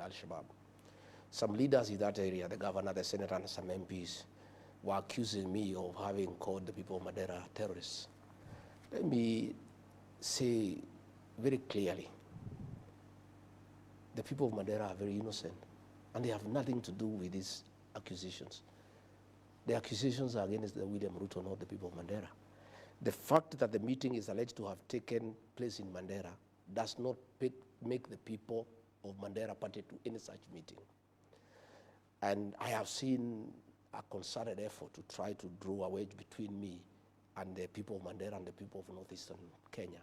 Al-Shabaab. Some leaders in that area, the governor, the senator, and some MPs, were accusing me of having called the people of Madeira terrorists. Let me say very clearly, the people of Madeira are very innocent, and they have nothing to do with these accusations. The accusations are against the William Ruto, not the people of Madeira. The fact that the meeting is alleged to have taken place in Madeira does not make the people of Madeira party to any such meeting. And I have seen a concerted effort to try to draw a wedge between me and the people of Madeira and the people of northeastern Kenya.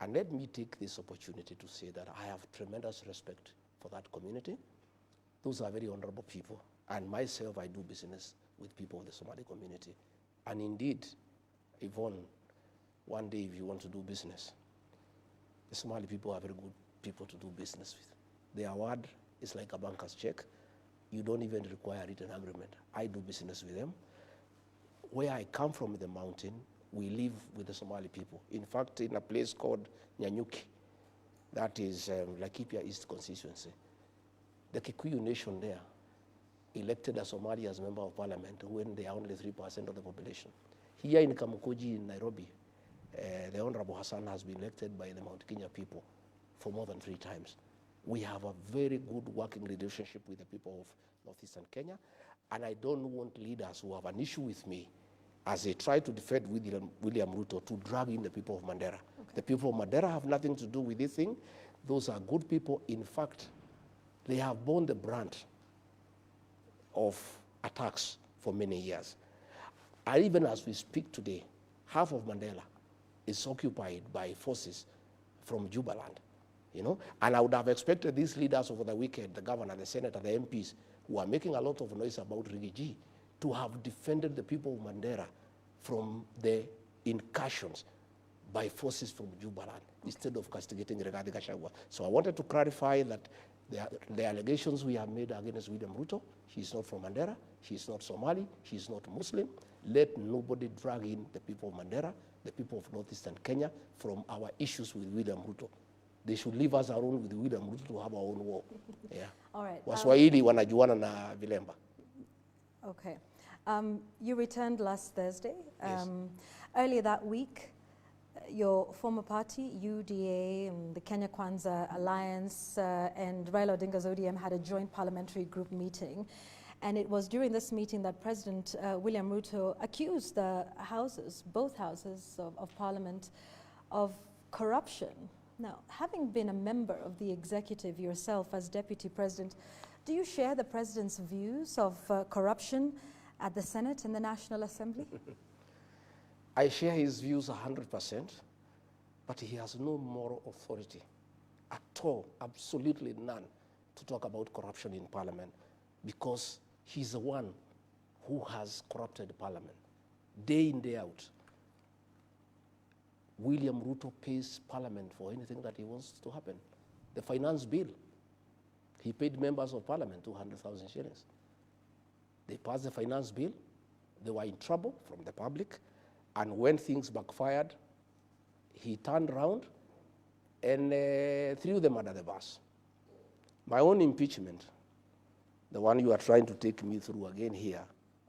And let me take this opportunity to say that I have tremendous respect for that community. Those are very honorable people. And myself, I do business with people of the Somali community. And indeed, Yvonne, one day if you want to do business, the Somali people are very good people to do business with. Their word is like a banker's check. You don't even require a written agreement. I do business with them. Where I come from in the mountain, we live with the Somali people. In fact, in a place called Nyanyuki, that is Laikipia East constituency, the Kikuyu nation there elected a Somali as member of parliament when they are only 3% of the population. Here in Kamukoji in Nairobi, the Honorable Hassan has been elected by the Mount Kenya people for more than 3 times. We have a very good working relationship with the people of northeastern Kenya, and I don't want leaders who have an issue with me as they try to defend William Ruto to drag in the people of Madeira. Okay. The people of Madeira have nothing to do with this thing. Those are good people. In fact, they have borne the brunt of attacks for many years. And even as we speak today, half of Mandela is occupied by forces from Jubaland, you know? And I would have expected these leaders over the weekend, the governor, the senator, the MPs, who are making a lot of noise about Rigathi, to have defended the people of Mandera from the incursions by forces from Jubaland, instead of castigating Rigathi Gachagua. So I wanted to clarify that the allegations we have made against William Ruto, he's not from Mandera, he's not Somali, he's not Muslim. Let nobody drag in the people of Mandera, the people of northeastern Kenya, from our issues with William Ruto. They should leave us alone with William Ruto to have our own war. Yeah. All right. Waswahili wanajuana na vilemba. Okay. You returned last Thursday. Yes. Earlier that week, your former party, UDA, and the Kenya Kwanza Alliance, and Raila Odinga's ODM had a joint parliamentary group meeting. And it was during this meeting that President William Ruto accused the houses, both houses of parliament, of corruption. Now, having been a member of the executive yourself as deputy president, do you share the president's views of corruption at the Senate and the National Assembly? I share his views 100%, but he has no moral authority at all, absolutely none, to talk about corruption in Parliament, because he's the one who has corrupted Parliament, day in, day out. William Ruto pays Parliament for anything that he wants to happen. The finance bill, he paid members of Parliament 200,000 shillings. They passed the finance bill, they were in trouble from the public, and when things backfired, he turned around and threw them under the bus. My own impeachment, the one you are trying to take me through again here,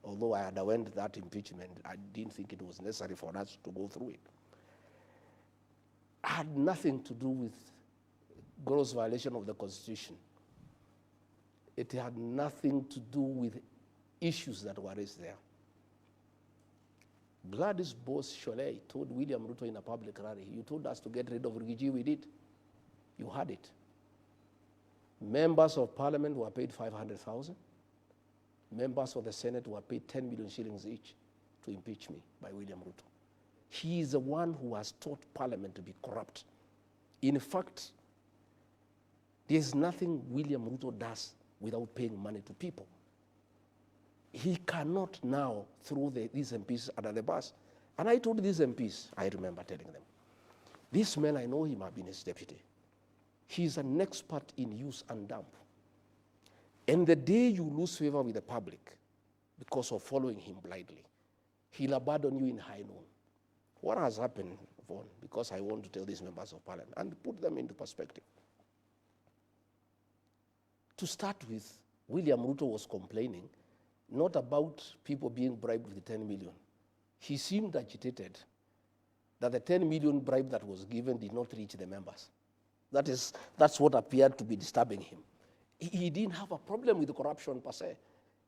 although I underwent that impeachment, I didn't think it was necessary for us to go through it, had nothing to do with gross violation of the Constitution. It had nothing to do with issues that were raised there. Gladys Bose-Sholei told William Ruto in a public rally, you told us to get rid of Rigathi, we did. You had it. Members of Parliament were paid 500,000. Members of the Senate were paid 10 million shillings each to impeach me by William Ruto. He is the one who has taught Parliament to be corrupt. In fact, there's nothing William Ruto does without paying money to people. He cannot now throw these MPs under the bus. And I told these MPs, I remember telling them, this man, I know him, I've been his deputy. He's an expert in use and dump. And the day you lose favor with the public because of following him blindly, he'll abandon you in high noon. What has happened, Vaughan, because I want to tell these members of Parliament and put them into perspective. To start with, William Ruto was complaining not about people being bribed with 10 million. He seemed agitated that the 10 million bribe that was given did not reach the members. That's what appeared to be disturbing him. He didn't have a problem with the corruption per se.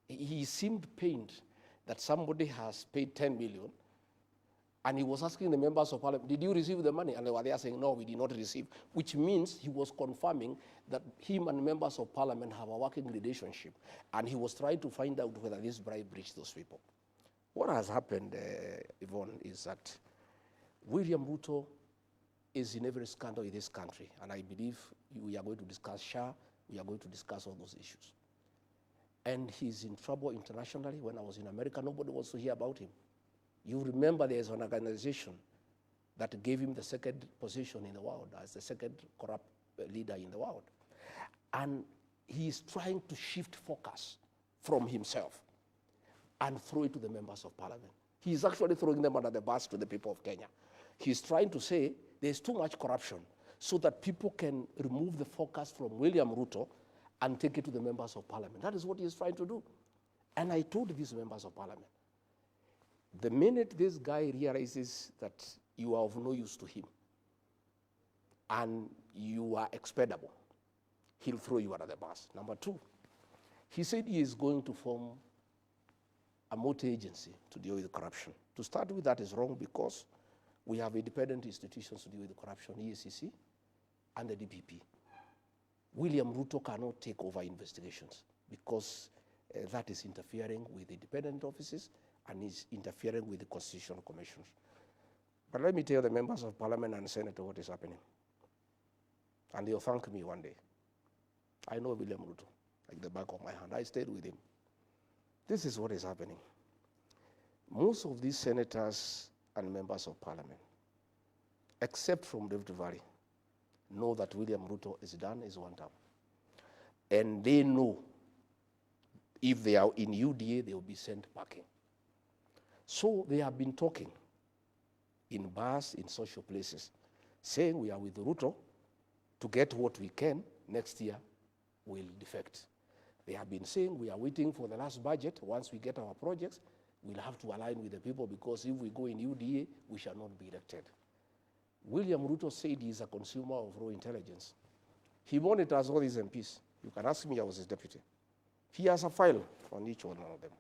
He seemed pained that somebody has paid 10 million, and he was asking the members of parliament, did you receive the money? And they were there saying, no, we did not receive, which means he was confirming that him and members of parliament have a working relationship, and he was trying to find out whether this bribe reached those people. What has happened, Yvonne, is that William Ruto is in every scandal in this country, and I believe we are going to discuss SHA, we are going to discuss all those issues. And he's in trouble internationally. When I was in America, nobody wants to hear about him. You remember there's an organization that gave him the second position in the world as the second corrupt leader in the world. And he's trying to shift focus from himself and throw it to the members of parliament. He's actually throwing them under the bus to the people of Kenya. He's trying to say there's too much corruption so that people can remove the focus from William Ruto and take it to the members of parliament. That is what he's trying to do. And I told these members of parliament, the minute this guy realizes that you are of no use to him and you are expendable, he'll throw you under the bus. Number two, he said he is going to form a multi-agency to deal with corruption. To start with, that is wrong because we have independent institutions to deal with corruption, EACC and the DPP. William Ruto cannot take over investigations because that is interfering with independent offices and is interfering with the constitutional commissions. But let me tell the members of parliament and Senate what is happening. And they'll thank me one day. I know William Ruto like the back of my hand. I stayed with him. This is what is happening. Most of these senators and members of parliament, except from Rift Valley, know that William Ruto is done his one term. And they know if they are in UDA, they will be sent packing. So they have been talking in bars, in social places, saying we are with Ruto to get what we can. Next year, we'll defect. They have been saying we are waiting for the last budget. Once we get our projects, we'll have to align with the people because if we go in UDA, we shall not be elected. William Ruto said he is a consumer of raw intelligence. He monitors all these MPs. You can ask me, I was his deputy. He has a file on each one of them.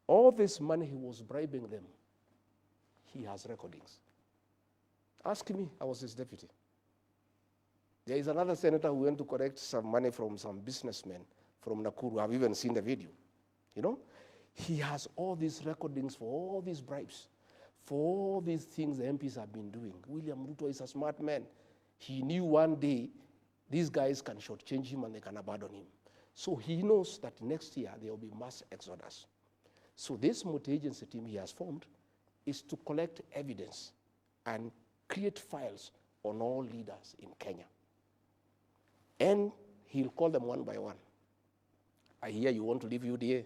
All this money he was bribing them, he has recordings. Ask me, I was his deputy. There is another senator who went to collect some money from some businessmen from Nakuru. I've even seen the video. You know, he has all these recordings for all these bribes, for all these things the MPs have been doing. William Ruto is a smart man. He knew one day these guys can shortchange him and they can abandon him. So he knows that next year there will be mass exodus. So this multi-agency team he has formed is to collect evidence and create files on all leaders in Kenya. And he'll call them one by one. I hear you want to leave UDA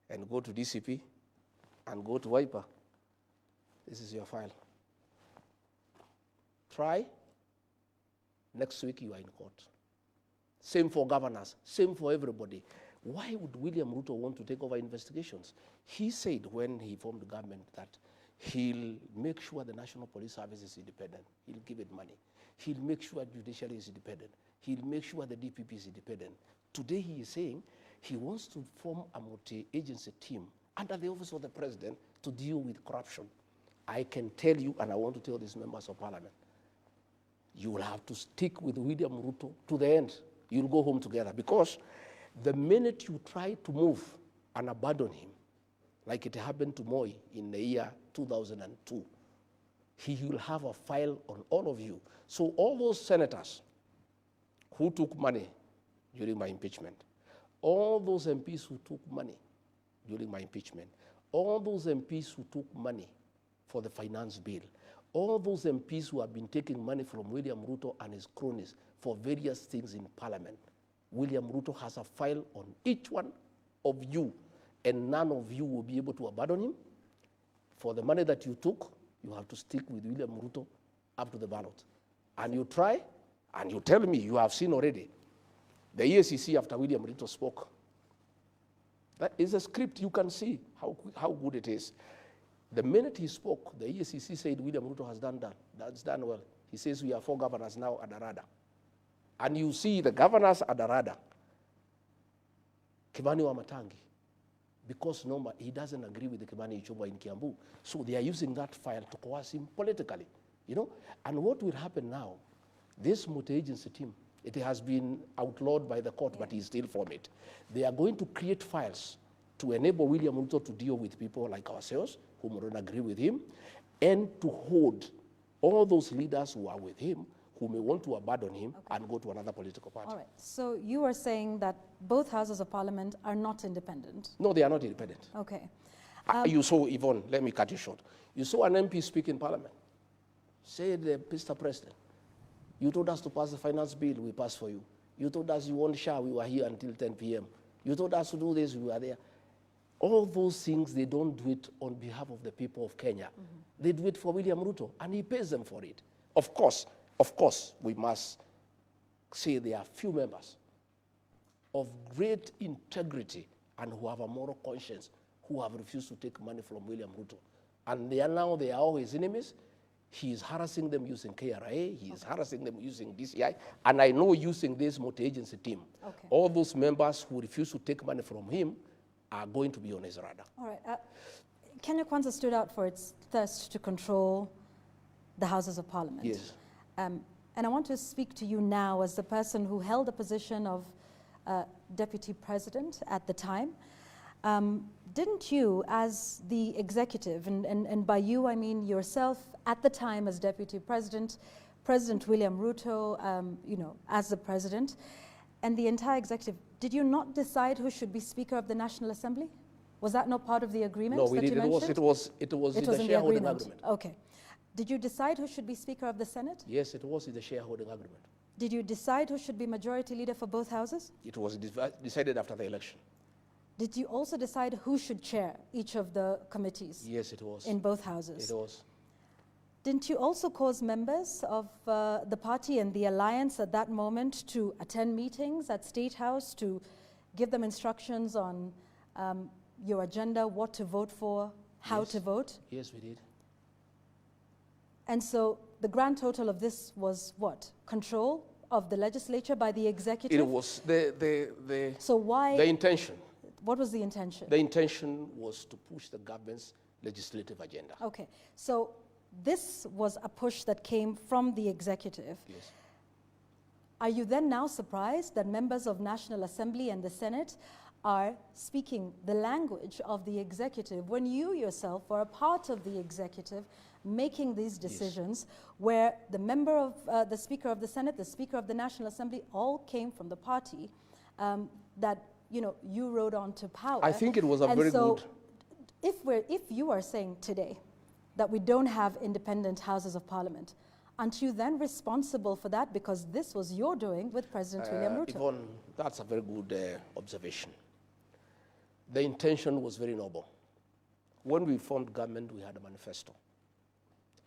and go to DCP and go to Wiper. This is your file. Try. Next week you are in court. Same for governors, same for everybody. Why would William Ruto want to take over investigations? He said when he formed the government that he'll make sure the National Police Service is independent. He'll give it money. He'll make sure judiciary is independent. He'll make sure the DPP is independent. Today he is saying he wants to form a multi-agency team under the office of the president to deal with corruption. I can tell you, and I want to tell these members of parliament, you will have to stick with William Ruto to the end. You'll go home together because the minute you try to move and abandon him, like it happened to Moi in the year 2002, he will have a file on all of you. So all those senators who took money during my impeachment, all those MPs who took money during my impeachment, all those MPs who took money for the finance bill, all those MPs who have been taking money from William Ruto and his cronies for various things in parliament, William Ruto has a file on each one of you, and none of you will be able to abandon him. For the money that you took, you have to stick with William Ruto up to the ballot. And you try, and you tell me, you have seen already, The EACC, after William Ruto spoke, that is a script. You can see how good it is. The minute he spoke, the EACC said William Ruto has done that. That's done well. He says we are 4 governors now at the radar. And you see the governors at the radar. Kimani Wamatangi, because he doesn't agree with the Kimani Ichung'wah in Kiambu. So they are using that file to coerce him politically. You know? And what will happen now, this multi-agency team, it has been outlawed by the court, but he's still for it. They are going to create files to enable William Ruto to deal with people like ourselves, who don't agree with him, and to hold all those leaders who are with him, who may want to abandon him and go to another political party. All right. So you are saying that both houses of parliament are not independent? No, they are not independent. Okay. You saw, Yvonne, let me cut you short. You saw an MP speak in parliament. Said, Mr. President, you told us to pass the finance bill, we passed for you. You told us you want SHA, we were here until 10 p.m. You told us to do this, we were there. All those things, they don't do it on behalf of the people of Kenya. They do it for William Ruto, and he pays them for it. Of course, we must say there are few members of great integrity and who have a moral conscience who have refused to take money from William Ruto. And they are all his enemies. He is harassing them using KRA, he is harassing them using DCI, and I know using this multi-agency team. All those members who refuse to take money from him are going to be on his radar. All right. Kenya Kwanza stood out for its thirst to control the Houses of Parliament. Yes. And I want to speak to you now as the person who held the position of Deputy President at the time. Didn't you, as the executive, and by you I mean yourself at the time as Deputy President, President William Ruto, as the President, and the entire executive, did you not decide who should be Speaker of the National Assembly? Was that not part of the agreement? No, we did. It was in the shareholding agreement. Okay. Did you decide who should be Speaker of the Senate? Yes, it was in the shareholding agreement. Did you decide who should be Majority Leader for both houses? It was decided after the election. Did you also decide who should chair each of the committees? Yes, it was. In both houses? It was. Didn't you also cause members of the party and the alliance at that moment to attend meetings at State House, to give them instructions on your agenda, what to vote for, how to vote? Yes, we did. And so the grand total of this was what? Control of the legislature by the executive? It was so why? The intention. What was the intention? The intention was to push the government's legislative agenda. Okay, so this was a push that came from the executive. Yes. Are you then now surprised that members of National Assembly and the Senate are speaking the language of the executive when you yourself are a part of the executive making these decisions, where the member of the Speaker of the Senate, the Speaker of the National Assembly, all came from the party that you rode on to power? I think it was a very good. If you are saying today that we don't have independent Houses of Parliament, aren't you then responsible for that, because this was your doing with President William Ruto? Yvonne, that's a very good observation. The intention was very noble. When we formed government, we had a manifesto,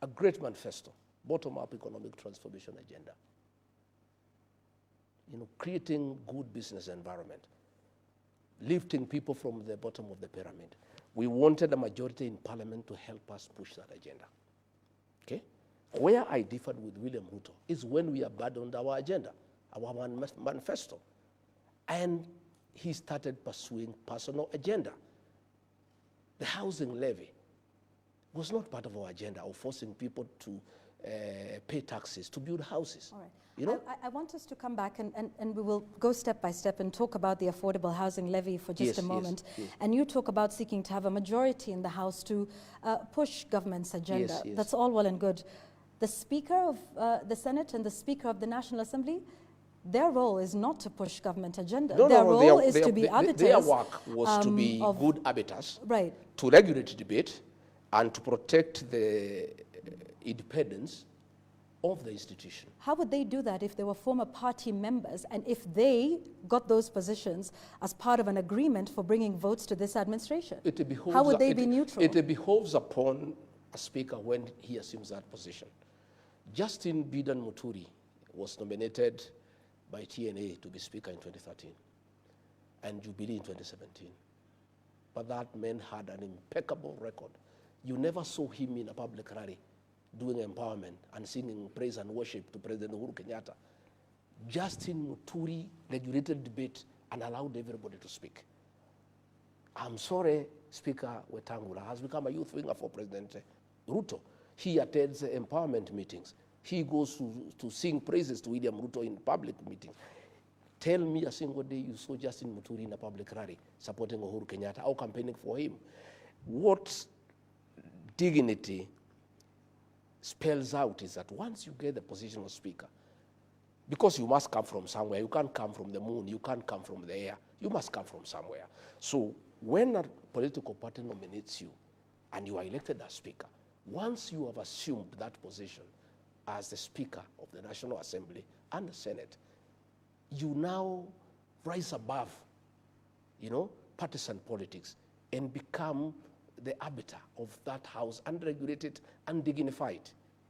a great manifesto, bottom-up economic transformation agenda, creating good business environment, lifting people from the bottom of the pyramid. We wanted a majority in parliament to help us push that agenda. Okay? Where I differed with William Ruto is when we abandoned our agenda, our manifesto, and he started pursuing personal agenda. The housing levy was not part of our agenda of forcing people to pay taxes to build houses. All right. I want us to come back and we will go step by step and talk about the affordable housing levy for just a moment. Yes. And you talk about seeking to have a majority in the House to push government's agenda. Yes. That's all well and good. The Speaker of the Senate and the Speaker of the National Assembly, their role is not to push government agenda. Their role is to be arbiters. Their work was to be good arbiters, right, to regulate debate and to protect the independence of the institution. How would they do that if they were former party members and if they got those positions as part of an agreement for bringing votes to this administration? How would they be neutral? It behoves upon a speaker when he assumes that position. Justin Bidan Muturi was nominated by TNA to be Speaker in 2013 and Jubilee in 2017. But that man had an impeccable record. You never saw him in a public rally doing empowerment and singing praise and worship to President Uhuru Kenyatta. Justin Muturi regulated debate and allowed everybody to speak. I'm sorry, Speaker Wetangula has become a youth winger for President Ruto. He attends empowerment meetings. He goes to sing praises to William Ruto in public meetings. Tell me a single day you saw Justin Muturi in a public rally supporting Uhuru Kenyatta or campaigning for him. What dignity spells out is that once you get the position of Speaker, because you must come from somewhere, you can't come from the moon, you can't come from the air, you must come from somewhere. So when a political party nominates you and you are elected as Speaker, once you have assumed that position as the Speaker of the National Assembly and the Senate, you now rise above, partisan politics and become the arbiter of that house, unregulated, undignified.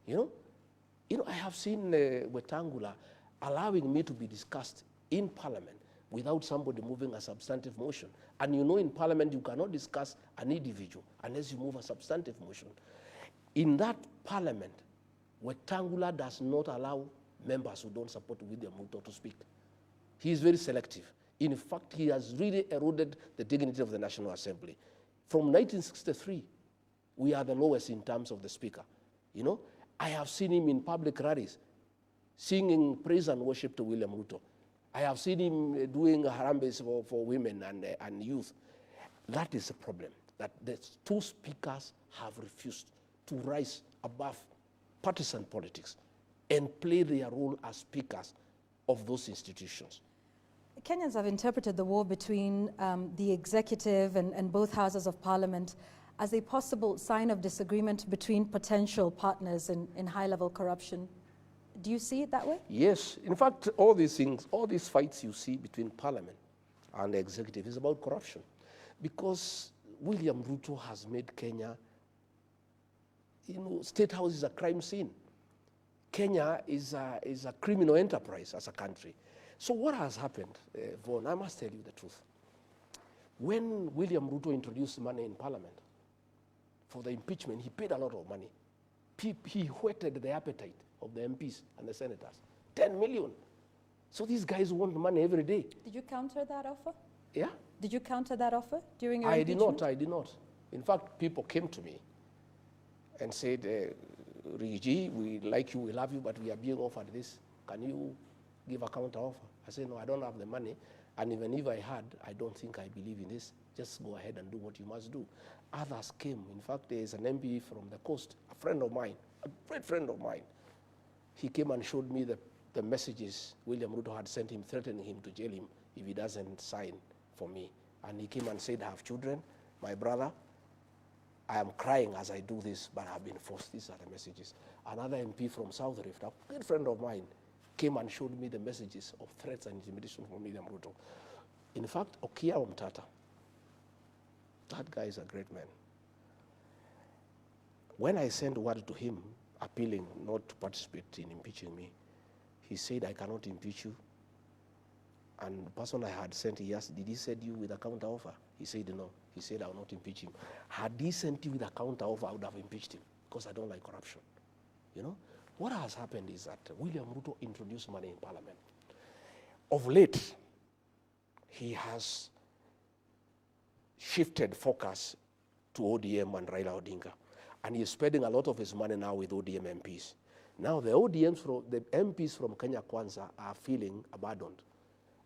I have seen Wetangula allowing me to be discussed in Parliament without somebody moving a substantive motion. And in Parliament you cannot discuss an individual unless you move a substantive motion. In that Parliament, Wetangula does not allow members who don't support William Ruto to speak. He is very selective. In fact, he has really eroded the dignity of the National Assembly. From 1963, we are the lowest in terms of the Speaker. I have seen him in public rallies singing praise and worship to William Ruto. I have seen him doing harambes for women and youth. That is the problem, that the two speakers have refused to rise above partisan politics and play their role as speakers of those institutions. Kenyans have interpreted the war between the executive and both houses of parliament as a possible sign of disagreement between potential partners in high-level corruption. Do you see it that way? Yes. In fact, all these things, all these fights you see between parliament and the executive is about corruption. Because William Ruto has made Kenya, State House is a crime scene. Kenya is a criminal enterprise as a country. So what has happened, Vaughan, I must tell you the truth. When William Ruto introduced money in Parliament for the impeachment, he paid a lot of money. He whetted the appetite of the MPs and the senators. 10 million. So these guys want money every day. Did you counter that offer? Yeah. Did you counter that offer during your impeachment? I did not. In fact, people came to me and said, Rigathi, we like you, we love you, but we are being offered this. Can you give a counter offer? I said, no, I don't have the money. And even if I had, I don't think I believe in this. Just go ahead and do what you must do. Others came. In fact, there is an MP from the coast, a friend of mine, a great friend of mine. He came and showed me the messages William Ruto had sent him, threatening him to jail him if he doesn't sign for me. And he came and said, I have children, my brother, I am crying as I do this, but I've been forced. These are the messages. Another MP from South Rift, a good friend of mine, came and showed me the messages of threats and intimidation from William Ruto. In fact, Okia Omtata, that guy is a great man. When I sent word to him, appealing not to participate in impeaching me, he said, I cannot impeach you. And the person I had sent, he asked, did he send you with a counter offer? He said, no. He said, I will not impeach him. Had he sent you with a counter offer, I would have impeached him because I don't like corruption. What has happened is that William Ruto introduced money in Parliament. Of late, he has shifted focus to ODM and Raila Odinga. And he is spending a lot of his money now with ODM MPs. Now the MPs from Kenya Kwanza are feeling abandoned.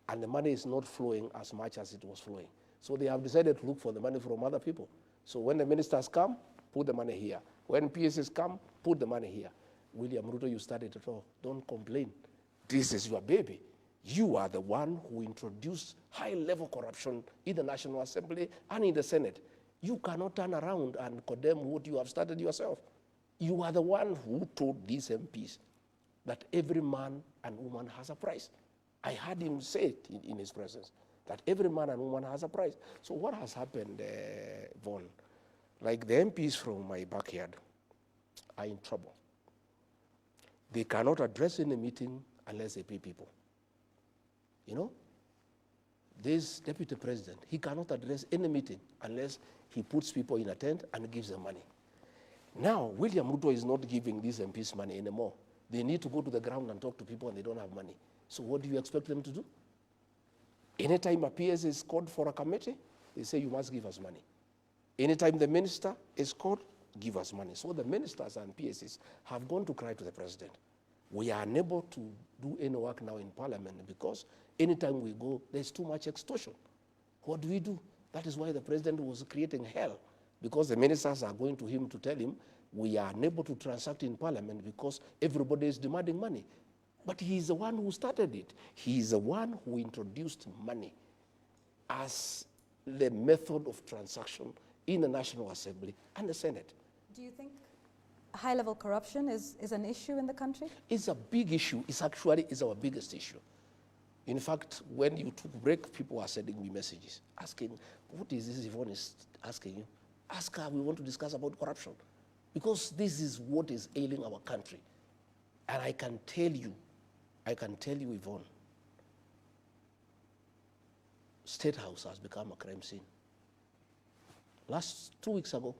And the money is not flowing as much as it was flowing. So they have decided to look for the money from other people. So when the ministers come, put the money here. When PSs come, put the money here. William Ruto, you started it all. Don't complain. This is your baby. You are the one who introduced high-level corruption in the National Assembly and in the Senate. You cannot turn around and condemn what you have started yourself. You are the one who told these MPs that every man and woman has a price. I heard him say it in his presence, that every man and woman has a price. So what has happened, Vaughan? Like the MPs from my backyard are in trouble. They cannot address any meeting unless they pay people. You know, this deputy president, he cannot address any meeting unless he puts people in a tent and gives them money. Now, William Ruto is not giving these MPs money anymore. They need to go to the ground and talk to people, and they don't have money. So what do you expect them to do? Anytime a PS is called for a committee, they say you must give us money. Anytime the minister is called, give us money. So the ministers and PSs have gone to cry to the president. We are unable to do any work now in parliament because anytime we go, there's too much extortion. What do? That is why the president was creating hell, because the ministers are going to him to tell him, we are unable to transact in parliament because everybody is demanding money. But he is the one who started it. He is the one who introduced money as the method of transaction in the National Assembly and the Senate. Do you think high-level corruption is an issue in the country? It's a big issue. It's actually our biggest issue. In fact, when you took break, people are sending me messages asking, what is this Yvonne is asking you? Ask her, we want to discuss about corruption. Because this is what is ailing our country. And I can tell you, Yvonne, State House has become a crime scene. Last 2 weeks ago,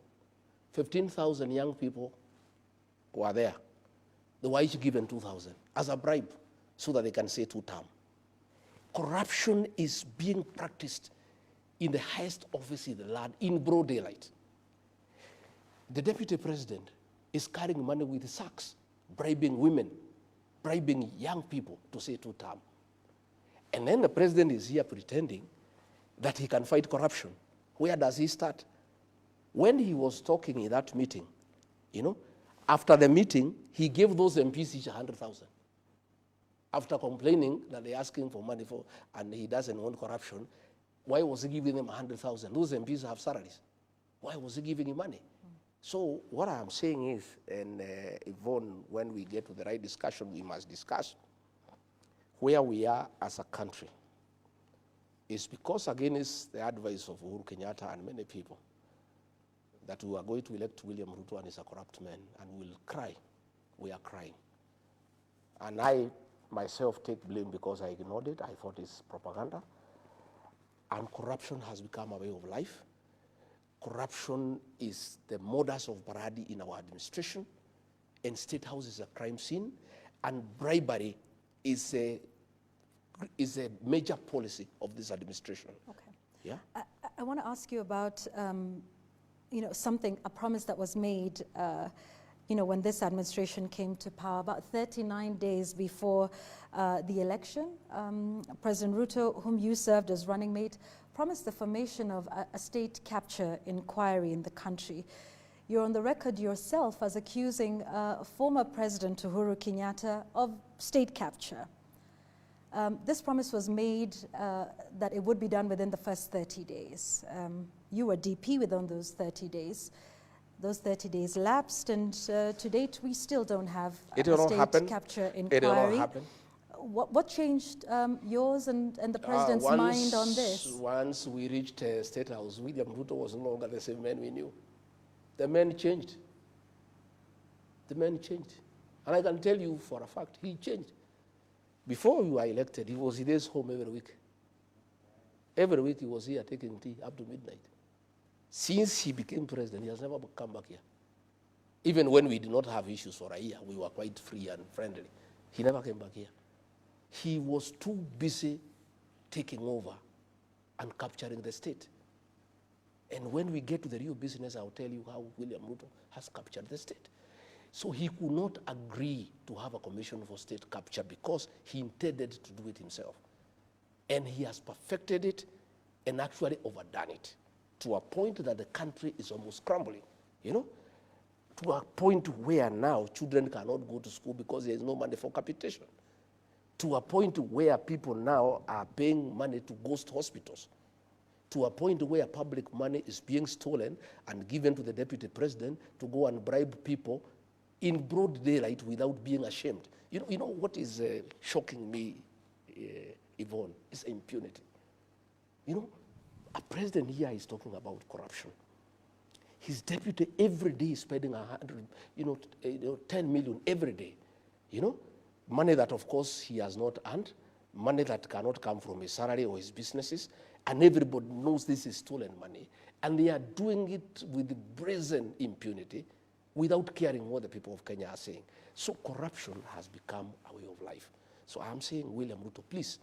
15,000 young people were there. They were each given 2,000 as a bribe so that they can say 2 term. Corruption is being practiced in the highest office in the land in broad daylight. The deputy president is carrying money with sacks, bribing women, bribing young people to say 2 term. And then the president is here pretending that he can fight corruption. Where does he start? When he was talking in that meeting, you know, after the meeting, he gave those MPs each 100,000. After complaining that they're asking for money for, and he doesn't want corruption, why was he giving them 100,000? Those MPs have salaries. Why was he giving him money? So what I'm saying is, and Yvonne, when we get to the right discussion, we must discuss where we are as a country. It's because against the advice of Uhuru Kenyatta and many people that we are going to elect William Ruto and he's a corrupt man, and we'll cry. We are crying. And I myself take blame because I ignored it. I thought it's propaganda. And corruption has become a way of life. Corruption is the modus operandi in our administration, and State House is a crime scene, and bribery is a major policy of this administration. Okay. Yeah. I want to ask you about, a promise that was made, when this administration came to power, about 39 days before the election. President Ruto, whom you served as running mate, promised the formation of a state capture inquiry in the country. You're on the record yourself as accusing former President Uhuru Kenyatta of state capture. This promise was made that it would be done within the first 30 days. You were DP within those 30 days. Those 30 days lapsed, and to date, we still don't have a state capture inquiry. It will not happen. What changed yours and the president's mind on this? Once we reached State House, William Ruto was no longer the same man we knew. The man changed. The man changed. And I can tell you for a fact, he changed. Before we were elected, he was in his home every week. Every week he was here taking tea up to midnight. Since he became president, he has never come back here. Even when we did not have issues for a year, we were quite free and friendly. He never came back here. He was too busy taking over and capturing the state. And when we get to the real business, I'll tell you how William Ruto has captured the state. So he could not agree to have a commission for state capture because he intended to do it himself. And he has perfected it and actually overdone it to a point that the country is almost crumbling, to a point where now children cannot go to school because there is no money for capitation, to a point where people now are paying money to ghost hospitals, to a point where public money is being stolen and given to the deputy president to go and bribe people in broad daylight without being ashamed. You know what is shocking me, Yvonne, is impunity. A president here is talking about corruption. His deputy every day is spending 10 million every day. Money that of course he has not earned, money that cannot come from his salary or his businesses, and everybody knows this is stolen money, and they are doing it with brazen impunity without caring what the people of Kenya are saying. So corruption has become a way of life. So I'm saying, William Ruto, please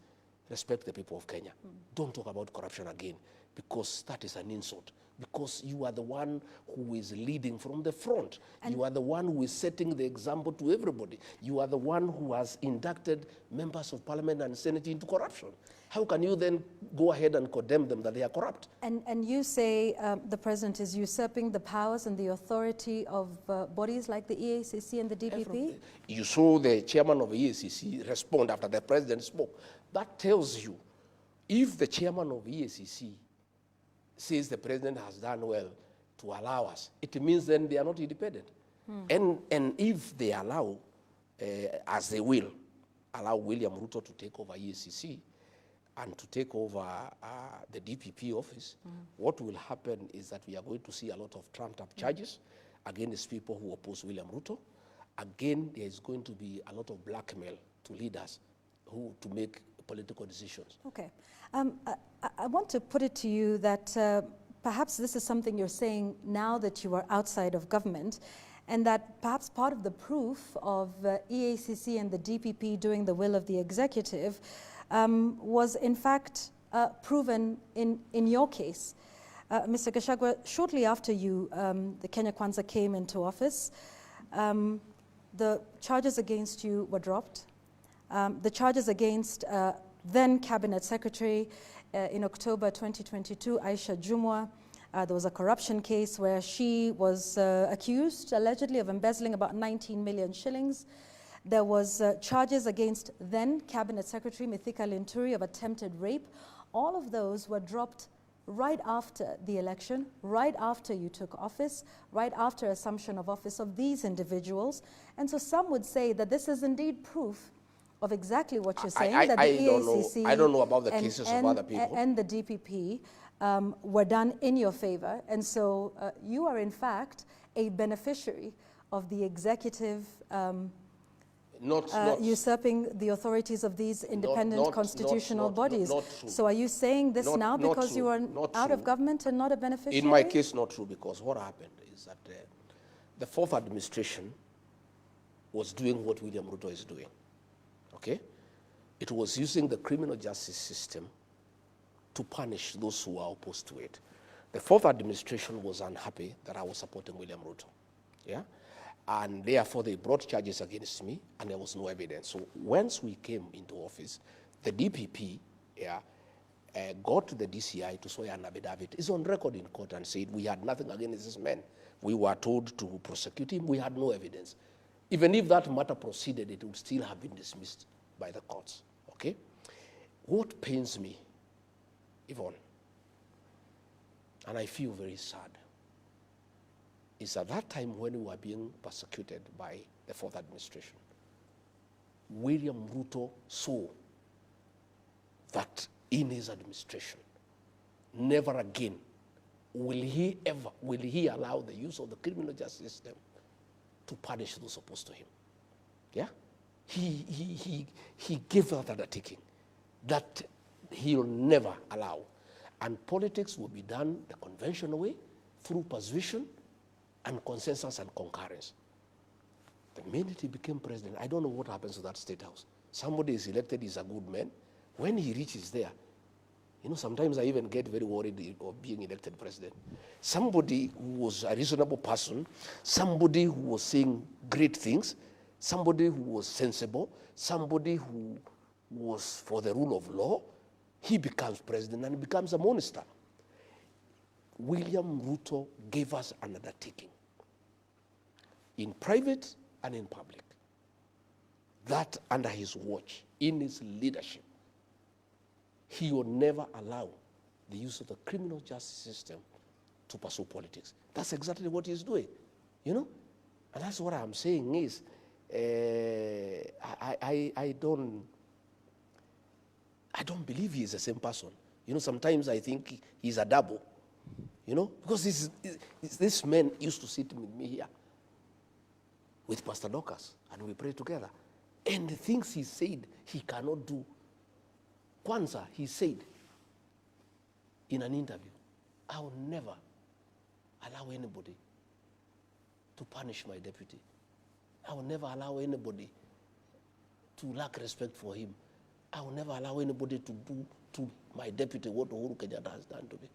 respect the people of Kenya. Don't talk about corruption again, because that is an insult. Because you are the one who is leading from the front. And you are the one who is setting the example to everybody. You are the one who has inducted members of parliament and senate into corruption. How can you then go ahead and condemn them that they are corrupt? And you say the president is usurping the powers and the authority of bodies like the EACC and the DPP? You saw the chairman of the EACC respond after the president spoke. That tells you, if the chairman of EACC says the president has done well to allow us, it means then they are not independent. And if they allow, as they will, allow William Ruto to take over EACC and to take over the DPP office, what will happen is that we are going to see a lot of trumped-up charges against people who oppose William Ruto. Again, there is going to be a lot of blackmail to leaders to make political decisions. Okay. I want to put it to you that perhaps this is something you're saying now that you are outside of government, and that perhaps part of the proof of EACC and the DPP doing the will of the executive was in fact proven in your case. Mr. Gachagua, shortly after the Kenya Kwanza came into office, the charges against you were dropped. The charges against then Cabinet Secretary in October 2022, Aisha Jumwa, there was a corruption case where she was accused allegedly of embezzling about 19 million shillings. There was charges against then Cabinet Secretary Mithika Linturi of attempted rape. All of those were dropped right after the election, right after you took office, right after assumption of office of these individuals. And so some would say that this is indeed proof of exactly what you're saying, that the EACC I don't know about the cases of other people. And the DPP were done in your favor. And so you are, in fact, a beneficiary of the executive usurping the authorities of these independent constitutional bodies. Not true. So are you saying this now because you are out of government and not a beneficiary? In my case, not true, because what happened is that the fourth administration was doing what William Ruto is doing. Okay? It was using the criminal justice system to punish those who are opposed to it. The fourth administration was unhappy that I was supporting William Ruto. Yeah? And therefore they brought charges against me, and there was no evidence. So once we came into office, the DPP got the DCI to swear an affidavit. It's on record in court and said we had nothing against this man. We were told to prosecute him. We had no evidence. Even if that matter proceeded, it would still have been dismissed by the courts, okay? What pains me, Yvonne, and I feel very sad, is at that time when we were being persecuted by the fourth administration, William Ruto saw that in his administration, never again will he allow the use of the criminal justice system to punish those opposed to him. Yeah? He gave that undertaking that he'll never allow. And politics will be done the conventional way, through persuasion and consensus and concurrence. The minute he became president, I don't know what happens to that state house. Somebody is elected, he's a good man. When he reaches there, you know, sometimes I even get very worried of being elected president. Somebody who was a reasonable person, somebody who was saying great things, somebody who was sensible, somebody who was for the rule of law, he becomes president and becomes a monster. William Ruto gave us an undertaking, in private and in public, that under his watch, in his leadership, he will never allow the use of the criminal justice system to pursue politics. That's exactly what he's doing, you know? And that's what I'm saying is, I don't believe he is the same person. You know, sometimes I think he's a double, you know? Because this man used to sit with me here with Pastor Dorcas, and we pray together. And the things he said he cannot do Kwanza, he said in an interview, I will never allow anybody to punish my deputy. I will never allow anybody to lack respect for him. I will never allow anybody to do to my deputy what Uhuru Kenyatta has done to me.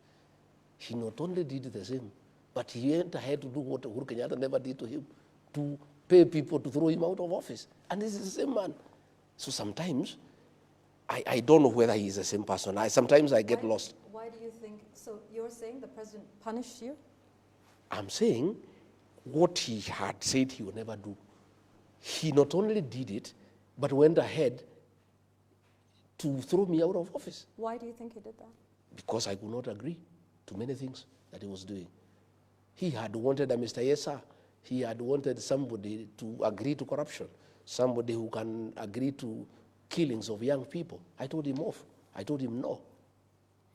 He not only did the same, but he went ahead to do what Uhuru Kenyatta never did to him, to pay people to throw him out of office. And this is the same man. So sometimes, I don't know whether he's the same person. Sometimes I get lost. Why do you think, so you're saying the president punished you? I'm saying what he had said he would never do. He not only did it, but went ahead to throw me out of office. Why do you think he did that? Because I could not agree to many things that he was doing. He had wanted a Mr. Yesa. He had wanted somebody to agree to corruption, somebody who can agree to killings of young people. I told him off. I told him no.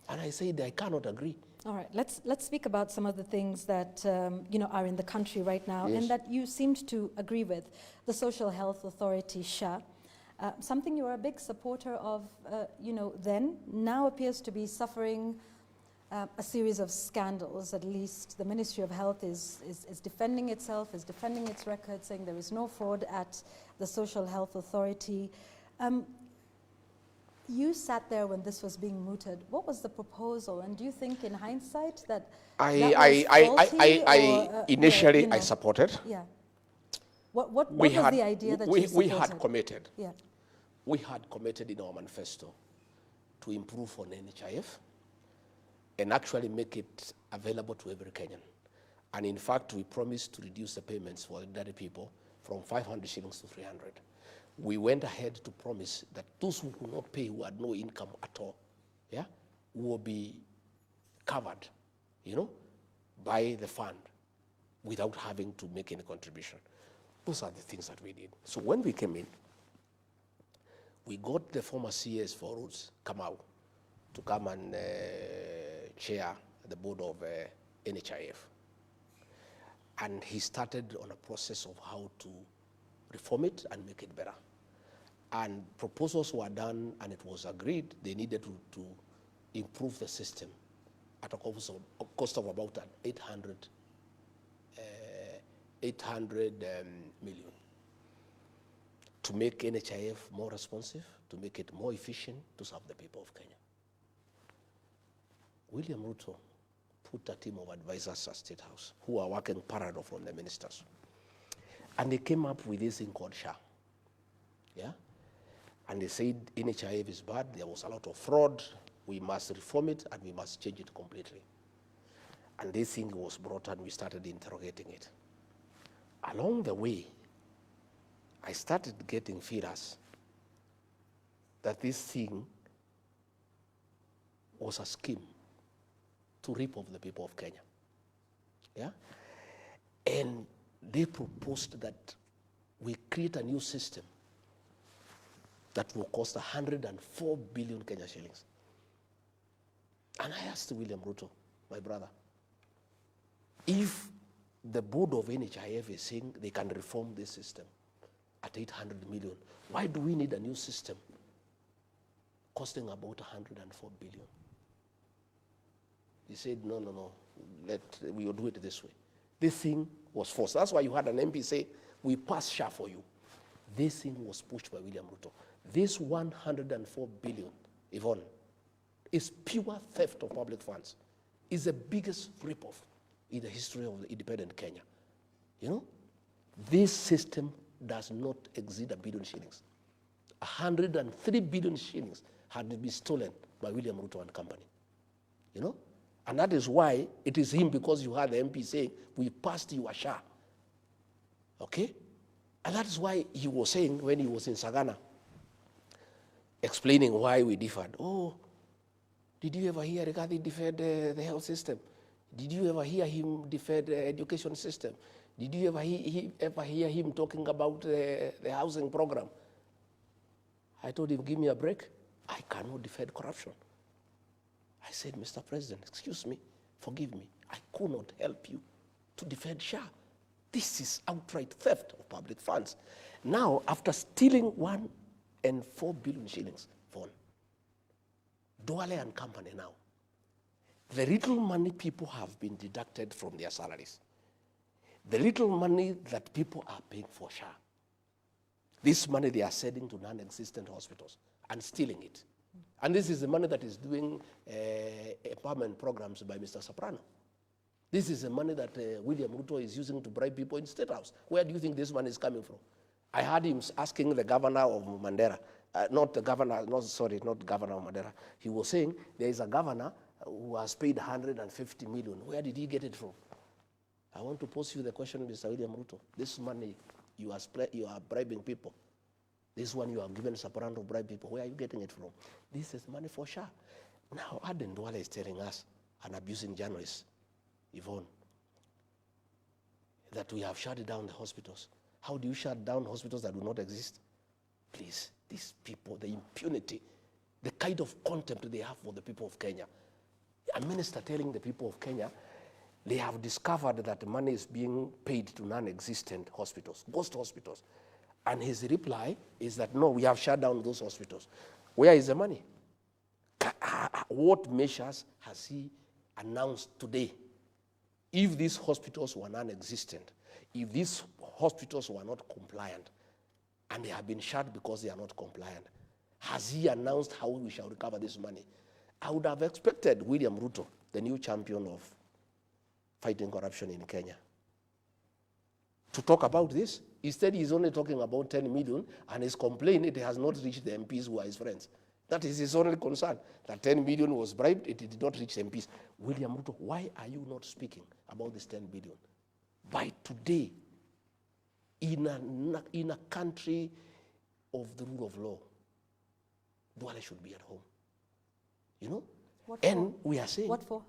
And I said I cannot agree. All right, let's speak about some of the things that are in the country right now, Yes. and that you seemed to agree with. The Social Health Authority, SHA, something you were a big supporter of, then, now appears to be suffering a series of scandals. At least the Ministry of Health is defending itself, is defending its record, saying there is no fraud at the Social Health Authority. You sat there when this was being mooted. What was the proposal? And do you think, in hindsight, that initially I supported. Yeah. What was the idea that you supported? We had committed. Yeah. We had committed in our manifesto to improve on NHIF and actually make it available to every Kenyan. And in fact, we promised to reduce the payments for ordinary people from 500 shillings to 300. We went ahead to promise that those who could not pay, who had no income at all, will be covered, by the fund without having to make any contribution. Those are the things that we did. So when we came in, we got the former CS for Roads, Kamau, to come and chair the board of NHIF. And he started on a process of how to reform it and make it better. And proposals were done, and it was agreed they needed to improve the system at a cost of about 800 million to make NHIF more responsive, to make it more efficient, to serve the people of Kenya. William Ruto put a team of advisors at State House who are working parallel from the ministers. And they came up with this thing called SHA. Yeah? And they said NHIF is bad, there was a lot of fraud, we must reform it and we must change it completely. And this thing was brought and we started interrogating it. Along the way, I started getting feelers that this thing was a scheme to rip off the people of Kenya. Yeah? And they proposed that we create a new system that will cost 104 billion Kenya shillings. And I asked William Ruto, my brother, if the board of NHIF is saying they can reform this system at 800 million, why do we need a new system costing about 104 billion? He said, no, we will do it this way. This thing was forced. That's why you had an MP say, we pass SHA for you. This thing was pushed by William Ruto. This 104 billion, Yvonne, is pure theft of public funds. It's the biggest rip-off in the history of the independent Kenya. This system does not exceed 1 billion shillings. 103 billion shillings had been stolen by William Ruto and company. And that is why it is him, because you had the MP saying, we passed you a SHA. Okay? And that is why he was saying when he was in Sagana, explaining why we differed. Oh, did you ever hear Rigathi defend the health system? Did you ever hear him defend the education system? Did you ever hear him talking about the housing program? I told him, give me a break. I cannot defend corruption. I said, Mr. President, excuse me, forgive me. I could not help you to defend SHA. This is outright theft of public funds. Now, after stealing 104 billion shillings, Duale and company now, the little money people have been deducted from their salaries, the little money that people are paying for SHA, this money they are sending to non-existent hospitals and stealing it. And this is the money that is doing empowerment programs by Mr. Soprano. This is the money that William Ruto is using to bribe people in State House. Where do you think this money is coming from? I heard him asking the governor of Mandera, not governor of Mandera. He was saying there is a governor who has paid 150 million. Where did he get it from? I want to pose you the question, Mr. William Ruto. This money you are bribing people. This one you have given Soprano to bribe people. Where are you getting it from? This is money for SHA. Now, Aden Duale is telling us, an abusing journalist, Yvonne, that we have shut down the hospitals. How do you shut down hospitals that do not exist? Please, these people, the impunity, the kind of contempt they have for the people of Kenya. A minister telling the people of Kenya, they have discovered that money is being paid to non-existent hospitals, ghost hospitals. And his reply is that, no, we have shut down those hospitals. Where is the money? What measures has he announced today? If these hospitals were non-existent, if these hospitals were not compliant, and they have been shut because they are not compliant, has he announced how we shall recover this money? I would have expected William Ruto, the new champion of fighting corruption in Kenya, to talk about this. Instead, he's only talking about 10 million, and his complaint, it has not reached the MPs who are his friends. That is his only concern, that 10 million was bribed, it did not reach MPs. William Ruto, why are you not speaking about this 10 billion? By today, in a country of the rule of law, Duale should be at home. You know? What and for? We are saying, what for?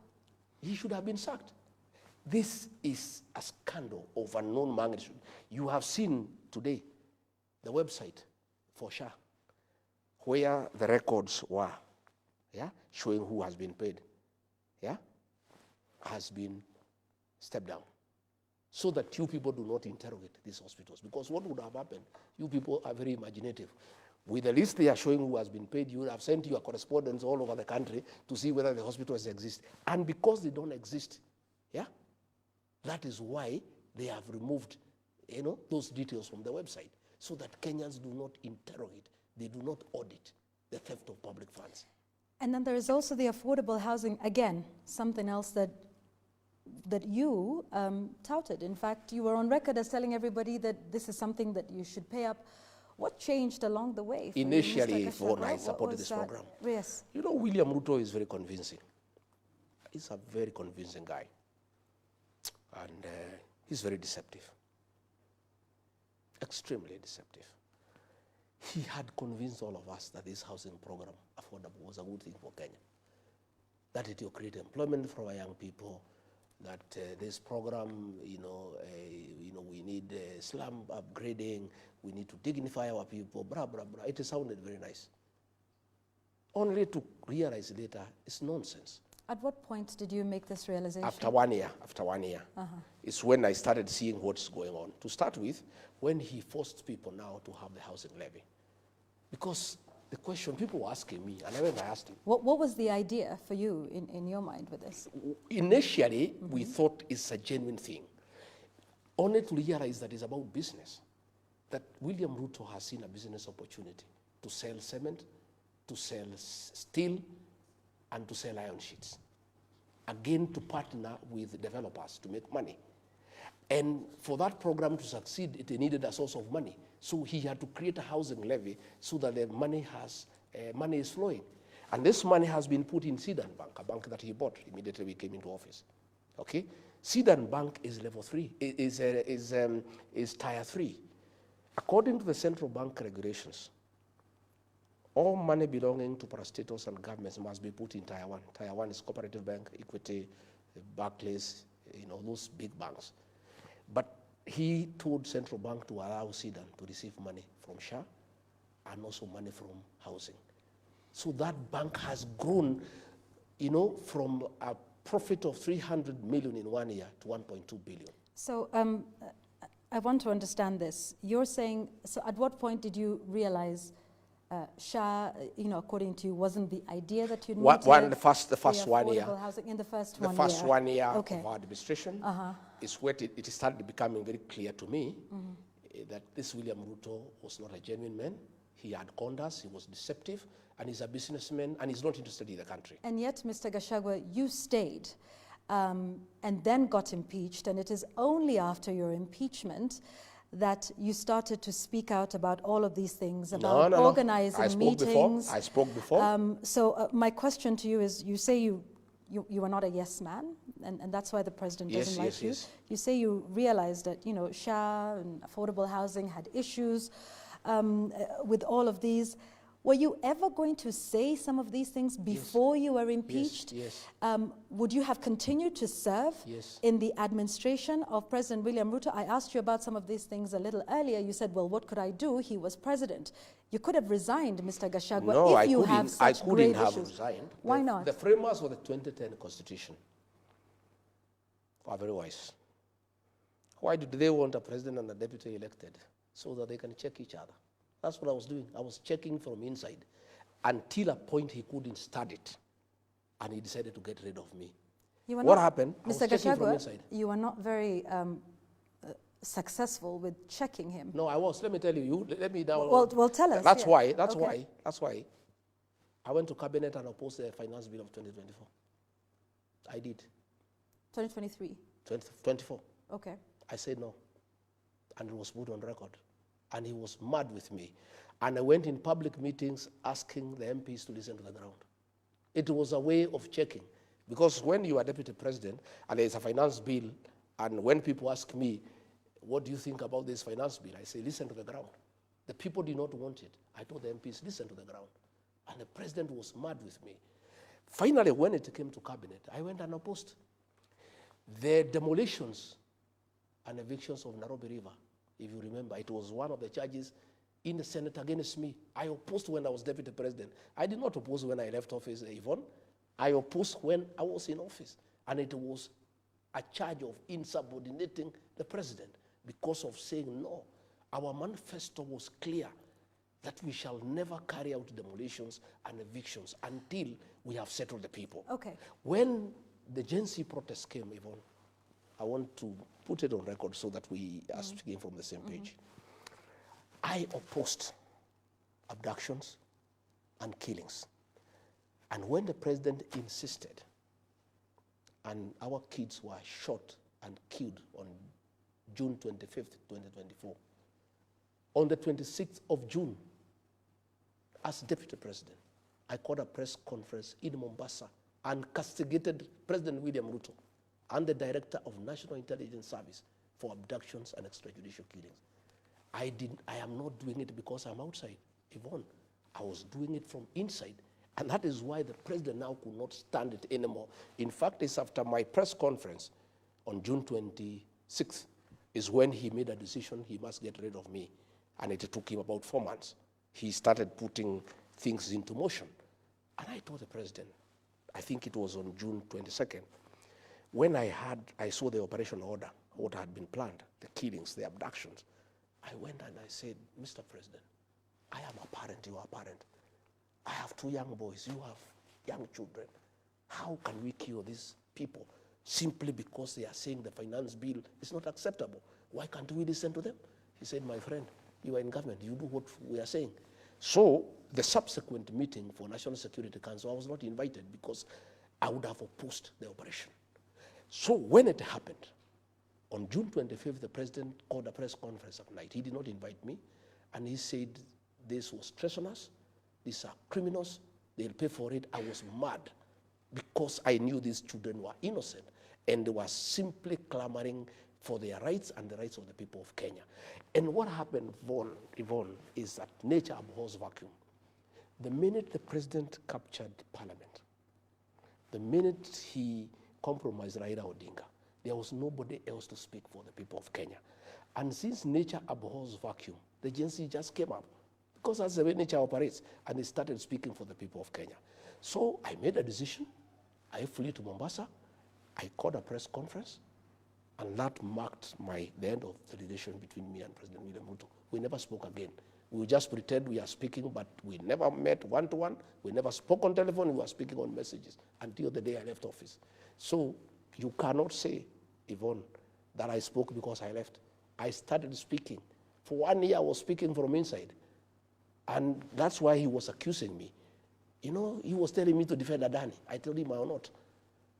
He should have been sacked. This is a scandal of unknown magnitude. You have seen today the website for SHA, where the records were, showing who has been paid, has been stepped down, so that you people do not interrogate these hospitals. Because what would have happened? You people are very imaginative. With the list they are showing who has been paid, you would have sent your correspondents all over the country to see whether the hospitals exist. And because they don't exist, that is why they have removed, those details from the website, so that Kenyans do not interrogate, they do not audit the theft of public funds. And then there is also the affordable housing, again, something else that you touted. In fact, you were on record as telling everybody that this is something that you should pay up. What changed along the way? Initially, when I supported this program, yes. William Ruto is very convincing. He's a very convincing guy. And he's very deceptive, extremely deceptive. He had convinced all of us that this housing program, affordable, was a good thing for Kenya. That it will create employment for our young people, that this program, we need slum upgrading, we need to dignify our people, blah, blah, blah. It sounded very nice. Only to realize later, it's nonsense. At what point did you make this realization? After 1 year. It's when I started seeing what's going on. To start with, when he forced people now to have the housing levy. Because the question people were asking me, and I remember I asked him. What was the idea for you in your mind with this? Initially, we thought it's a genuine thing. Only to realize that it's about business. That William Ruto has seen a business opportunity to sell cement, to sell steel, and to sell iron sheets. Again, to partner with developers to make money. And for that program to succeed, it needed a source of money. So he had to create a housing levy so that the money is flowing. And this money has been put in Sidan Bank, a bank that he bought immediately we came into office. Okay? Sidan Bank is level 3, is tier 3. According to the central bank regulations, all money belonging to parastatals and governments must be put in tier 1. Tier 1 is Cooperative Bank, Equity, Barclays, those big banks. But he told central bank to allow Sidan to receive money from SHA and also money from housing. So that bank has grown, from a profit of 300 million in 1 year to 1.2 billion. So I want to understand this. You're saying, so at what point did you realize SHA, according to you, wasn't the idea that you One, needed the first 1 year. affordable housing in the first The 1 first year. 1 year Okay. of our administration is where it started becoming very clear to me that this William Ruto was not a genuine man. He had conned us, he was deceptive, and he's a businessman, and he's not interested in the country. And yet, Mr. Gachagua, you stayed and then got impeached, and it is only after your impeachment that you started to speak out about all of these things, about organizing meetings. I spoke before. So my question to you is, you say you are not a yes man, and that's why the president doesn't like you. You say you realized that, SHA and affordable housing had issues with all of these. Were you ever going to say some of these things before you were impeached? Yes. Would you have continued to serve in the administration of President William Ruto? I asked you about some of these things a little earlier. You said, well, what could I do? He was president. You could have resigned, Mr. Gachagua, if you have such grave issues. I couldn't have resigned. Why not? The framers of the 2010 Constitution were very wise. Why did they want a president and a deputy elected? So that they can check each other. That's what I was doing. I was checking from inside until a point he couldn't stand it, and he decided to get rid of me. What happened? Mr. Gachagua, you were not very successful with checking him. No, I was. Let me tell you. Let me now. Well, tell us. That's why. That's why. I went to cabinet and opposed the finance bill of 2024. I did. 2023. 2024. Okay. I said no, and it was put on record. And he was mad with me. And I went in public meetings asking the MPs to listen to the ground. It was a way of checking. Because when you are deputy president and there's a finance bill, and when people ask me, what do you think about this finance bill? I say, listen to the ground. The people did not want it. I told the MPs, listen to the ground. And the president was mad with me. Finally, when it came to cabinet, I went and opposed the demolitions and evictions of Nairobi River. If you remember, it was one of the charges in the Senate against me. I opposed when I was deputy president. I did not oppose when I left office, Yvonne. I opposed when I was in office. And it was a charge of insubordinating the president because of saying no. Our manifesto was clear that we shall never carry out demolitions and evictions until we have settled the people. Okay. When the Gen Z protests came, Yvonne, I want to put it on record so that we are speaking from the same page. I opposed abductions and killings. And when the president insisted, and our kids were shot and killed on June 25th, 2024, on the 26th of June, as deputy president, I called a press conference in Mombasa and castigated President William Ruto and the Director of National Intelligence Service for abductions and extrajudicial killings. I am not doing it because I'm outside, Yvonne. I was doing it from inside. And that is why the president now could not stand it anymore. In fact, it's after my press conference on June 26th is when he made a decision he must get rid of me. And it took him about 4 months. He started putting things into motion. And I told the president, I think it was on June 22nd, when I saw the operation order, what had been planned, the killings, the abductions, I went and I said, Mr. President, I am a parent, you are a parent. I have 2 young boys, you have young children. How can we kill these people simply because they are saying the finance bill is not acceptable? Why can't we listen to them? He said, my friend, you are in government, you do what we are saying. So the subsequent meeting for National Security Council, I was not invited because I would have opposed the operation. So when it happened, on June 25th, the president called a press conference at night. He did not invite me, and he said this was treasonous, these are criminals, they'll pay for it. I was mad because I knew these children were innocent, and they were simply clamoring for their rights and the rights of the people of Kenya. And what happened, Yvonne, is that nature abhors vacuum. The minute the president captured parliament, the minute he compromised Raila Odinga, there was nobody else to speak for the people of Kenya. And since nature abhors vacuum, the Gen Z just came up, because that's the way nature operates, and they started speaking for the people of Kenya. So I made a decision. I flew to Mombasa. I called a press conference, and that marked the end of the relation between me and President William Ruto. We never spoke again. We just pretend we are speaking, but we never met one-to-one. We never spoke on telephone. We were speaking on messages until the day I left office. So you cannot say, Yvonne, that I spoke because I left. I started speaking. For 1 year, I was speaking from inside. And that's why he was accusing me. You know, he was telling me to defend Adani. I told him I will not.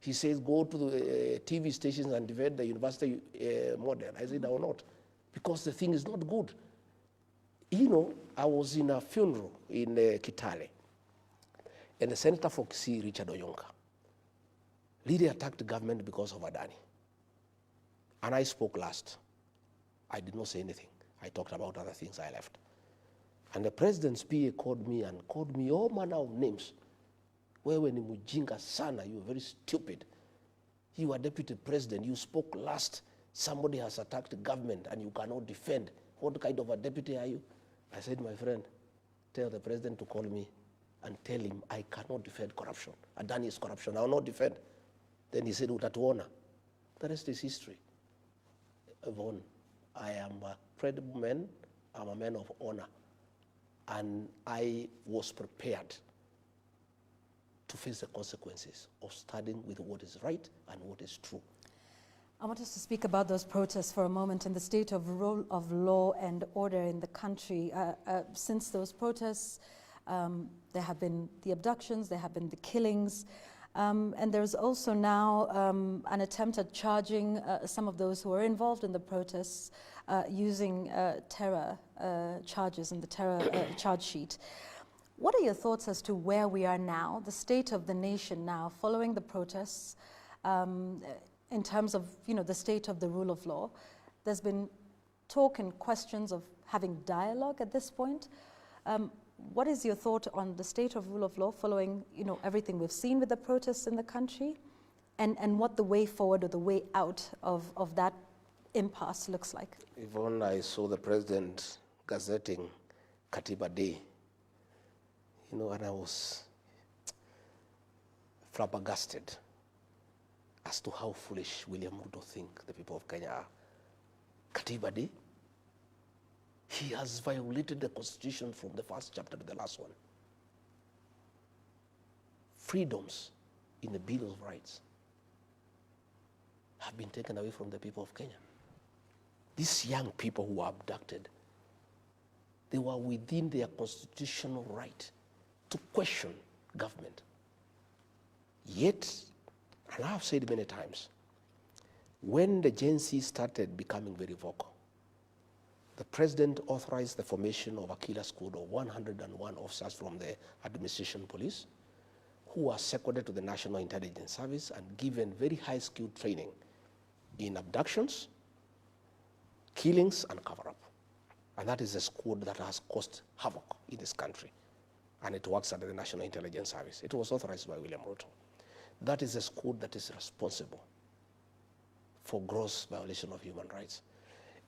He says, go to the TV stations and defend the university model. I said, I will not, because the thing is not good. You know, I was in a funeral in Kitale, and the senator for Kisii, Richard Oyonka, really attacked the government because of Adani. And I spoke last. I did not say anything. I talked about other things. I left. And the president's PA called me all manner of names. Wewe ni mujinga sana, you are very stupid. You are deputy president, you spoke last. Somebody has attacked the government and you cannot defend. What kind of a deputy are you? I said, my friend, tell the president to call me and tell him I cannot defend corruption. Adani is corruption, I will not defend. Then he said, utatuona. The rest is history. Yvonne, I am a credible man, I'm a man of honor. And I was prepared to face the consequences of standing with what is right and what is true. I want us to speak about those protests for a moment and the state of rule of law and order in the country. Since those protests, there have been the abductions, there have been the killings, and there's also now an attempt at charging some of those who are involved in the protests using terror charges in the terror charge sheet. What are your thoughts as to where we are now, the state of the nation now, following the protests, in terms of, you know, the state of the rule of law? There's been talk and questions of having dialogue at this point. What is your thought on the state of rule of law following, you know, everything we've seen with the protests in the country, and what the way forward or the way out of that impasse looks like? Yvonne, I saw the president gazetting Katiba Day, you know, and I was flabbergasted as to how foolish William Ruto think the people of Kenya are. Katiba Day, he has violated the constitution from the first chapter to the last one. Freedoms in the Bill of Rights have been taken away from the people of Kenya. These young people who were abducted, they were within their constitutional right to question government. Yet, and I've said many times, when the Gen Z started becoming very vocal, the president authorized the formation of a killer squad of 101 officers from the administration police who were seconded to the National Intelligence Service and given very high-skilled training in abductions, killings, and cover-up. And that is a squad that has caused havoc in this country. And it works under the National Intelligence Service. It was authorized by William Ruto. That is a squad that is responsible for gross violation of human rights.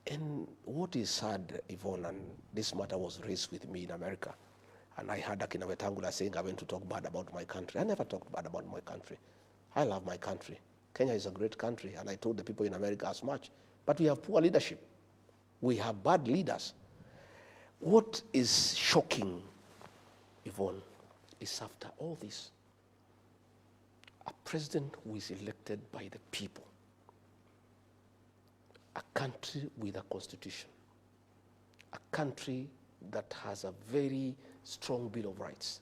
And what is sad, Yvonne, and this matter was raised with me in America, and I heard Akina Wetangula saying I went to talk bad about my country. I never talked bad about my country. I love my country. Kenya is a great country, and I told the people in America as much. But we have poor leadership. We have bad leaders. What is shocking, Yvonne, is after all this, a president who is elected by the people, a country with a constitution, a country that has a very strong Bill of Rights,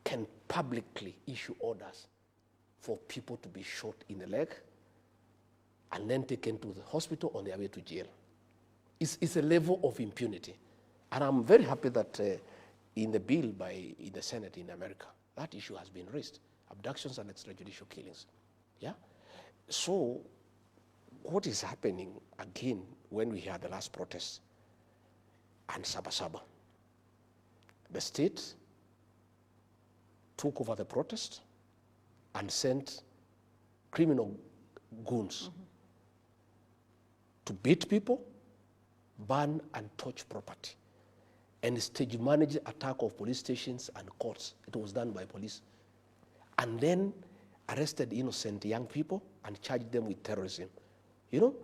can publicly issue orders for people to be shot in the leg and then taken to the hospital on their way to jail. It's a level of impunity. And I'm very happy that in the bill in the Senate in America, that issue has been raised, abductions and extrajudicial killings. Yeah? So what is happening again when we had the last protests and Sabasaba? The state took over the protest and sent criminal goons to beat people, burn and torch property, and stage manage attack of police stations and courts. It was done by police. And then arrested innocent young people and charged them with terrorism. You know,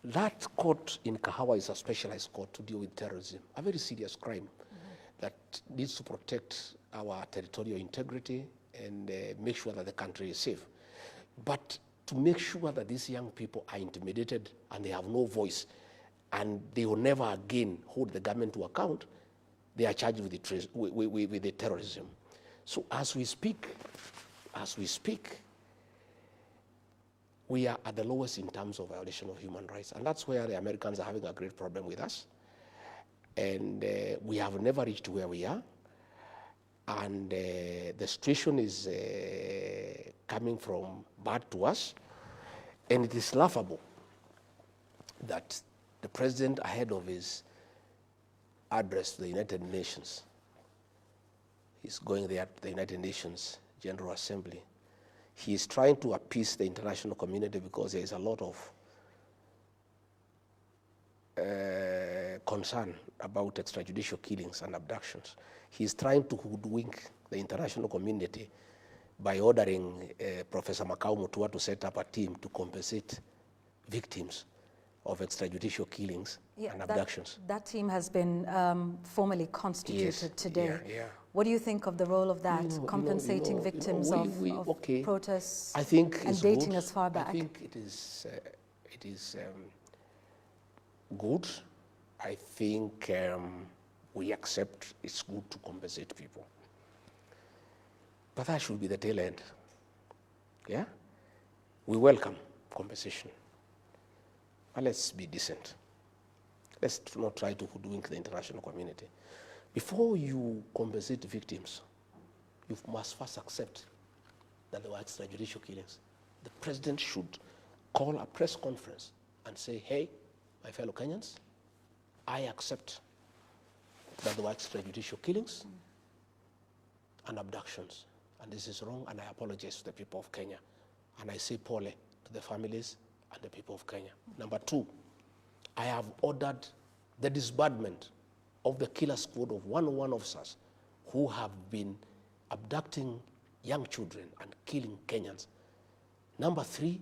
That court in Kahawa is a specialized court to deal with terrorism, a very serious crime that needs to protect our territorial integrity and make sure that the country is safe. But to make sure that these young people are intimidated and they have no voice and they will never again hold the government to account, they are charged with the terrorism. So as we speak, we are at the lowest in terms of violation of human rights. And that's where the Americans are having a great problem with us. And we have never reached where we are. And the situation is coming from bad to us. And it is laughable that the president, ahead of his address to the United Nations, he's going there to the United Nations General Assembly. He is trying to appease the international community because there is a lot of concern about extrajudicial killings and abductions. He is trying to hoodwink the international community by ordering Professor Makau Mutua to set up a team to compensate victims of extrajudicial killings and abductions. That team has been formally constituted today. Yeah. What do you think of the role of that, compensating victims of protests and dating as far back? I think it is good. I think we accept it's good to compensate people. But that should be the tail end. Yeah? We welcome compensation. But let's be decent. Let's not try to hoodwink the international community. Before you compensate victims, you must first accept that there were extrajudicial killings. The president should call a press conference and say, hey, my fellow Kenyans, I accept that there were extrajudicial killings and abductions. And this is wrong, and I apologize to the people of Kenya. And I say pole to the families and the people of Kenya. Number two, I have ordered the disbandment of the killer squad of 101 officers who have been abducting young children and killing Kenyans. Number three,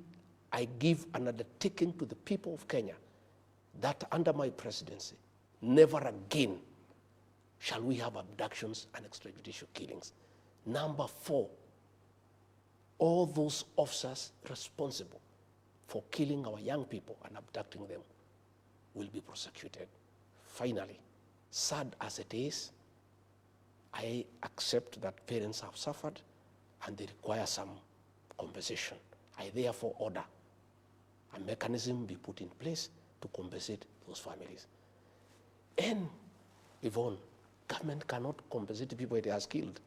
I give an undertaking to the people of Kenya that under my presidency, never again shall we have abductions and extrajudicial killings. Number four, all those officers responsible for killing our young people and abducting them will be prosecuted. Finally, sad as it is, I accept that parents have suffered and they require some compensation. I therefore order a mechanism be put in place to compensate those families. And Yvonne, government cannot compensate people it has killed.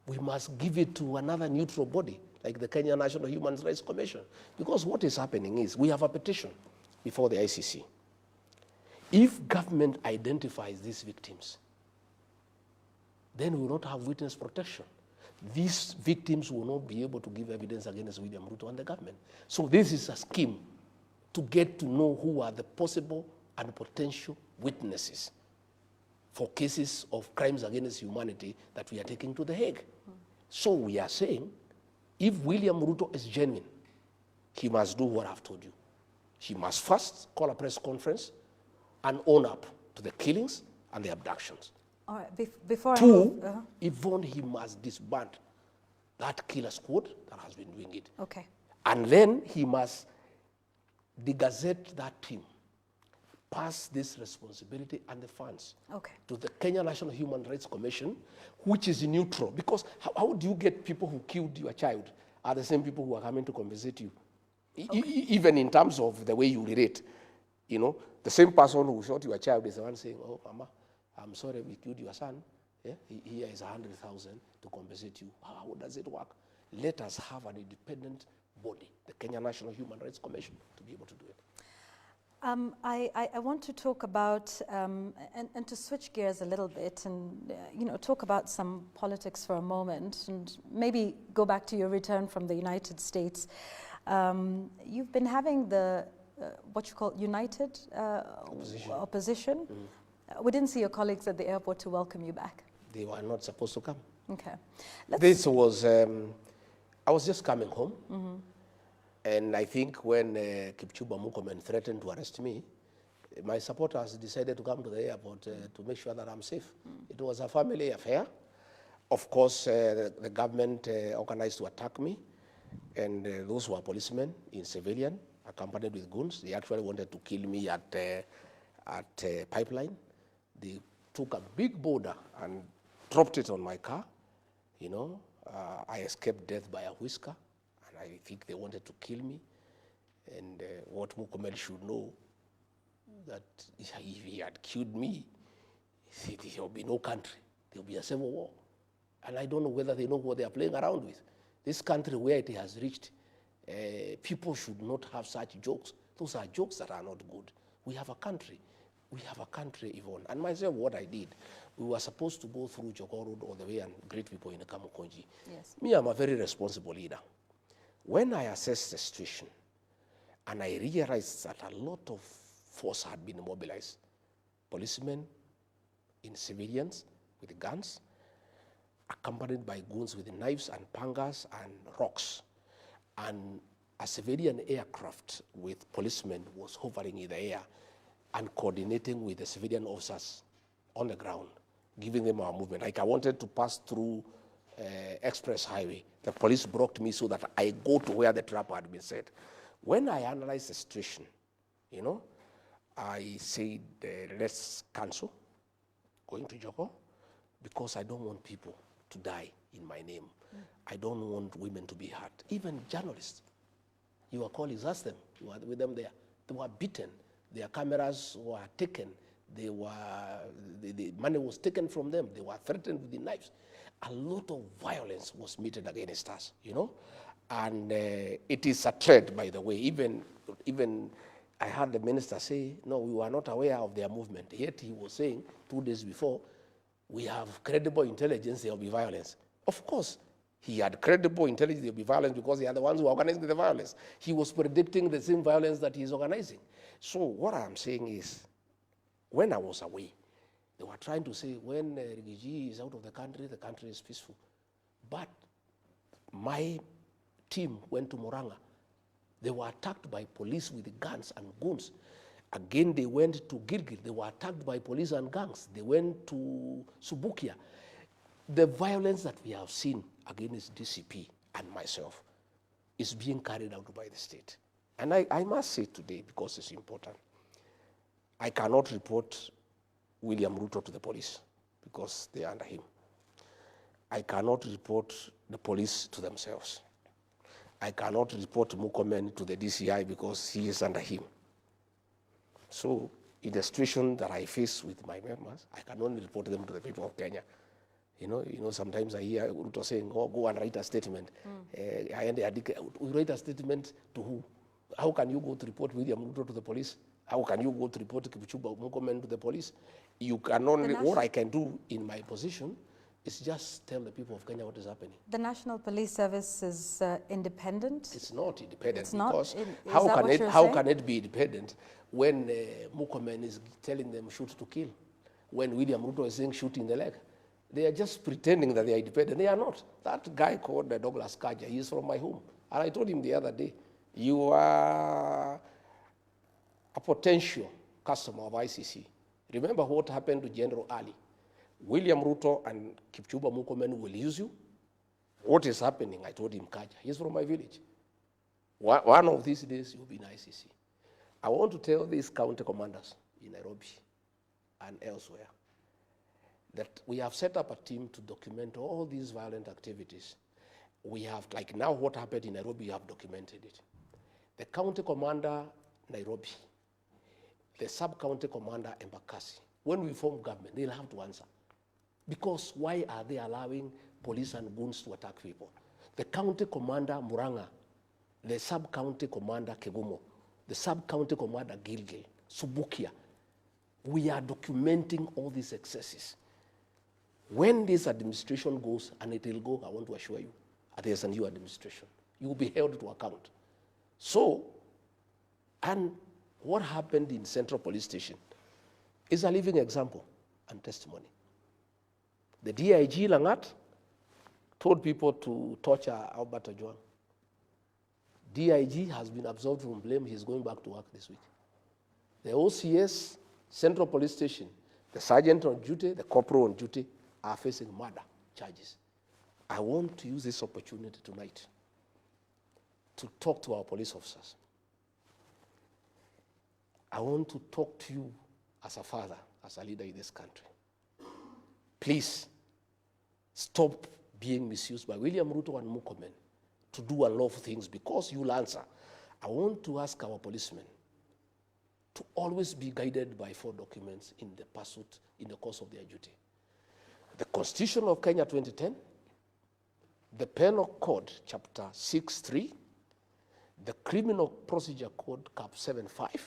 We must give it to another neutral body, like the Kenya National Human Rights Commission. Because what is happening is, we have a petition before the ICC. If government identifies these victims, then we will not have witness protection. These victims will not be able to give evidence against William Ruto and the government. So this is a scheme to get to know who are the possible and potential witnesses for cases of crimes against humanity that we are taking to The Hague. So we are saying, if William Ruto is genuine, he must do what I've told you. He must first call a press conference and own up to the killings and the abductions. All right, before Two, Yvonne, he must disband that killer squad that has been doing it. Okay. And then he must de-gazette that team, pass this responsibility and the funds to the Kenya National Human Rights Commission, which is neutral. Because how do you get people who killed your child are the same people who are coming to compensate you? Even in terms of the way you relate. You know, the same person who shot your child is the one saying, oh, Mama, I'm sorry we killed your son. Yeah? Here is 100,000 to compensate you. How does it work? Let us have an independent body, the Kenya National Human Rights Commission, to be able to do it. I want to talk about, and to switch gears a little bit and, talk about some politics for a moment and maybe go back to your return from the United States. You've been having the, what you call united opposition. We didn't see your colleagues at the airport to welcome you back. They were not supposed to come. Okay. This was, I was just coming home And I think when Kipchumba Murkomen threatened to arrest me, my supporters decided to come to the airport to make sure that I'm safe. It was a family affair. Of course, the government organized to attack me, and those were policemen in civilian, accompanied with goons. They actually wanted to kill me at Pipeline. They took a big boulder and dropped it on my car. You know, I escaped death by a whisker, and I think they wanted to kill me. And what Murkomen should know, that if he had killed me, there will be no country. There will be a civil war. And I don't know whether they know what they are playing around with. This country, where it has reached, people should not have such jokes. Those are jokes that are not good. We have a country. We have a country, Yvonne. And myself, what I did, we were supposed to go through Jogoo Road all the way and greet people in the Kamukonji. Yes. Me, I'm a very responsible leader. When I assessed the situation, and I realized that a lot of force had been mobilized, policemen in civilians with guns, accompanied by goons with knives and pangas and rocks, and a civilian aircraft with policemen was hovering in the air and coordinating with the civilian officers on the ground, giving them our movement. Like I wanted to pass through express highway. The police blocked me so that I go to where the trap had been set. When I analyzed the situation, you know, I said, let's cancel going to Jogoo, because I don't want people to die in my name. I don't want women to be hurt. Even journalists, your colleagues, ask them, you were with them there, they were beaten, their cameras were taken, the money was taken from them, they were threatened with the knives. A lot of violence was meted against us, you know? And it is a threat, by the way. Even I heard the minister say, no, we were not aware of their movement. Yet he was saying 2 days before, we have credible intelligence, there will be violence. Of course, he had credible intelligence, there will be violence, because they are the ones who are organizing the violence. He was predicting the same violence that he is organizing. So what I'm saying is, when I was away, they were trying to say, when Rigathi is out of the country is peaceful. But my team went to Murang'a. They were attacked by police with guns and goons. Again, they went to Gilgil. They were attacked by police and gangs. They went to Subukia. The violence that we have seen against DCP and myself is being carried out by the state. And I must say today, because it's important, I cannot report William Ruto to the police because they are under him. I cannot report the police to themselves. I cannot report Murkomen to the DCI because he is under him. So in the situation that I face with my members, I can only report them to the people of Kenya. You know, sometimes I hear Ruto saying, oh, go and write a statement. We write a statement to who? How can you go to report William Ruto to the police? How can you go to report Kipchumba Murkomen to the police? You can only, what I can do in my position is just tell the people of Kenya what is happening. The National Police Service is independent? It's not independent, it's because not how can it be independent when Murkomen is telling them shoot to kill, when William Ruto is saying shoot in the leg? They are just pretending that they are independent. They are not. That guy called Douglas Kaja, he is from my home. And I told him the other day, you are a potential customer of ICC. Remember what happened to General Ali? William Ruto and Kipchumba Murkomen will use you. What is happening? I told him, Kaja, he's from my village. One of these days, you'll be in ICC. I want to tell these county commanders in Nairobi and elsewhere that we have set up a team to document all these violent activities. We have, like now what happened in Nairobi, we have documented it. The county commander, Nairobi, the sub-county commander, Embakasi, when we form government, they'll have to answer. Because why are they allowing police and goons to attack people? The county commander, Murang'a, the sub-county commander, Kegumo, the sub-county commander, Gilgil, Subukia, we are documenting all these excesses. When this administration goes, and it will go, I want to assure you, there's a new administration. You will be held to account. So, and what happened in Central Police Station is a living example and testimony. The DIG Langat told people to torture Albert Ojwang. DIG has been absolved from blame. He's going back to work this week. The OCS, Central Police Station, the sergeant on duty, the corporal on duty are facing murder charges. I want to use this opportunity tonight to talk to our police officers. I want to talk to you as a father, as a leader in this country. Please stop being misused by William Ruto and Murkomen to do unlawful things because you'll answer. I want to ask our policemen to always be guided by 4 documents in the pursuit, in the course of their duty. The Constitution of Kenya 2010, the Penal Code, Chapter 6.3, the Criminal Procedure Code, Cap 7.5,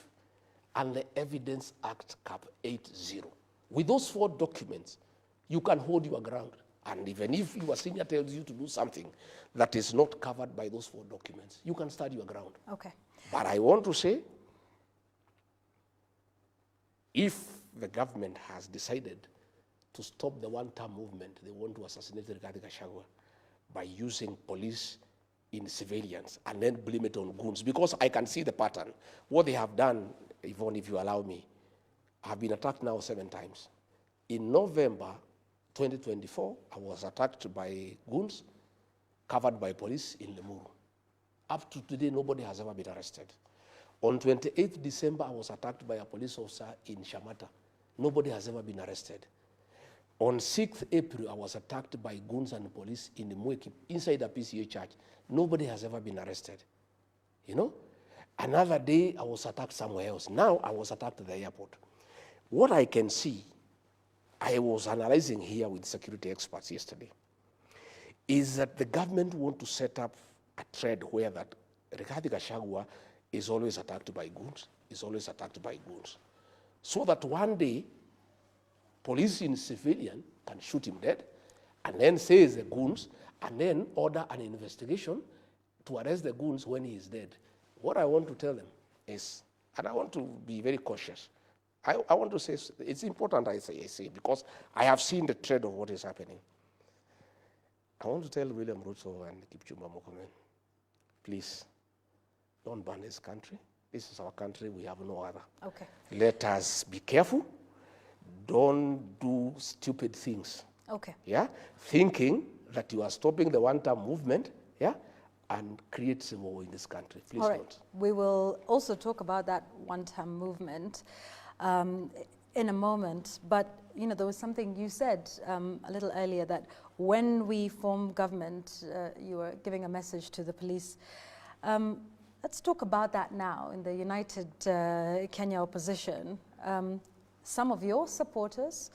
and the Evidence Act, Cap 8.0. With those 4 documents, you can hold your ground. And even if your senior tells you to do something that is not covered by those 4 documents, you can stand your ground. Okay. But I want to say, if the government has decided to stop the one-term movement, they want to assassinate Rigathi Gachagua by using police in civilians and then blame it on goons, because I can see the pattern. What they have done, Yvonne, if you allow me, I've been attacked now 7 times. In November 2024, I was attacked by goons covered by police in Limuru. Up to today, nobody has ever been arrested. On 28th December, I was attacked by a police officer in Shamata. Nobody has ever been arrested. On 6th April, I was attacked by goons and police in the Mweki, inside a PCA church. Nobody has ever been arrested. You know? Another day, I was attacked somewhere else. Now, I was attacked at the airport. What I can see, I was analyzing here with security experts yesterday, is that the government want to set up a trend where that Rigathi Gachagua is always attacked by goons, so that one day, police in civilian can shoot him dead, and then say the goons, and then order an investigation to arrest the goons when he is dead. What I want to tell them is, and I want to be very cautious, I want to say, it's important I say, because I have seen the trend of what is happening. I want to tell William Ruto and Kipchumba Murkomen, please, don't ban this country. This is our country, we have no other. Okay. Let us be careful. Don't do stupid things. Okay. Yeah? Thinking that you are stopping the one-term movement, yeah? And create some war in this country. Please All right. don't. We will also talk about that one-term movement in a moment. But, you know, there was something you said a little earlier, that when we form government, you were giving a message to the police. Let's talk about that now. In the United Kenya opposition, some of your supporters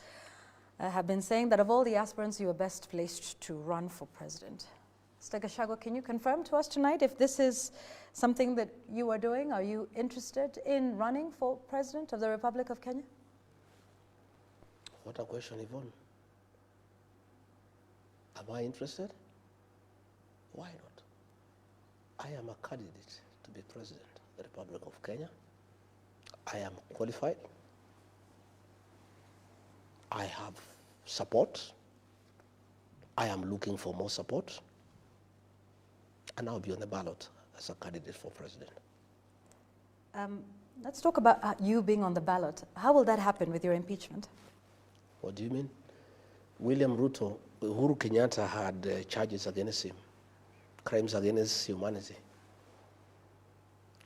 have been saying that of all the aspirants, you are best placed to run for president. Mr. Gachagua, can you confirm to us tonight if this is something that you are doing? Are you interested in running for president of the Republic of Kenya? What a question, Yvonne. Am I interested? Why not? I am a candidate to be president of the Republic of Kenya. I am qualified. I have support. I am looking for more support. And I'll be on the ballot as a candidate for president. Let's talk about you being on the ballot. How will that happen with your impeachment? What do you mean? William Ruto, Uhuru Kenyatta had charges against him, crimes against humanity.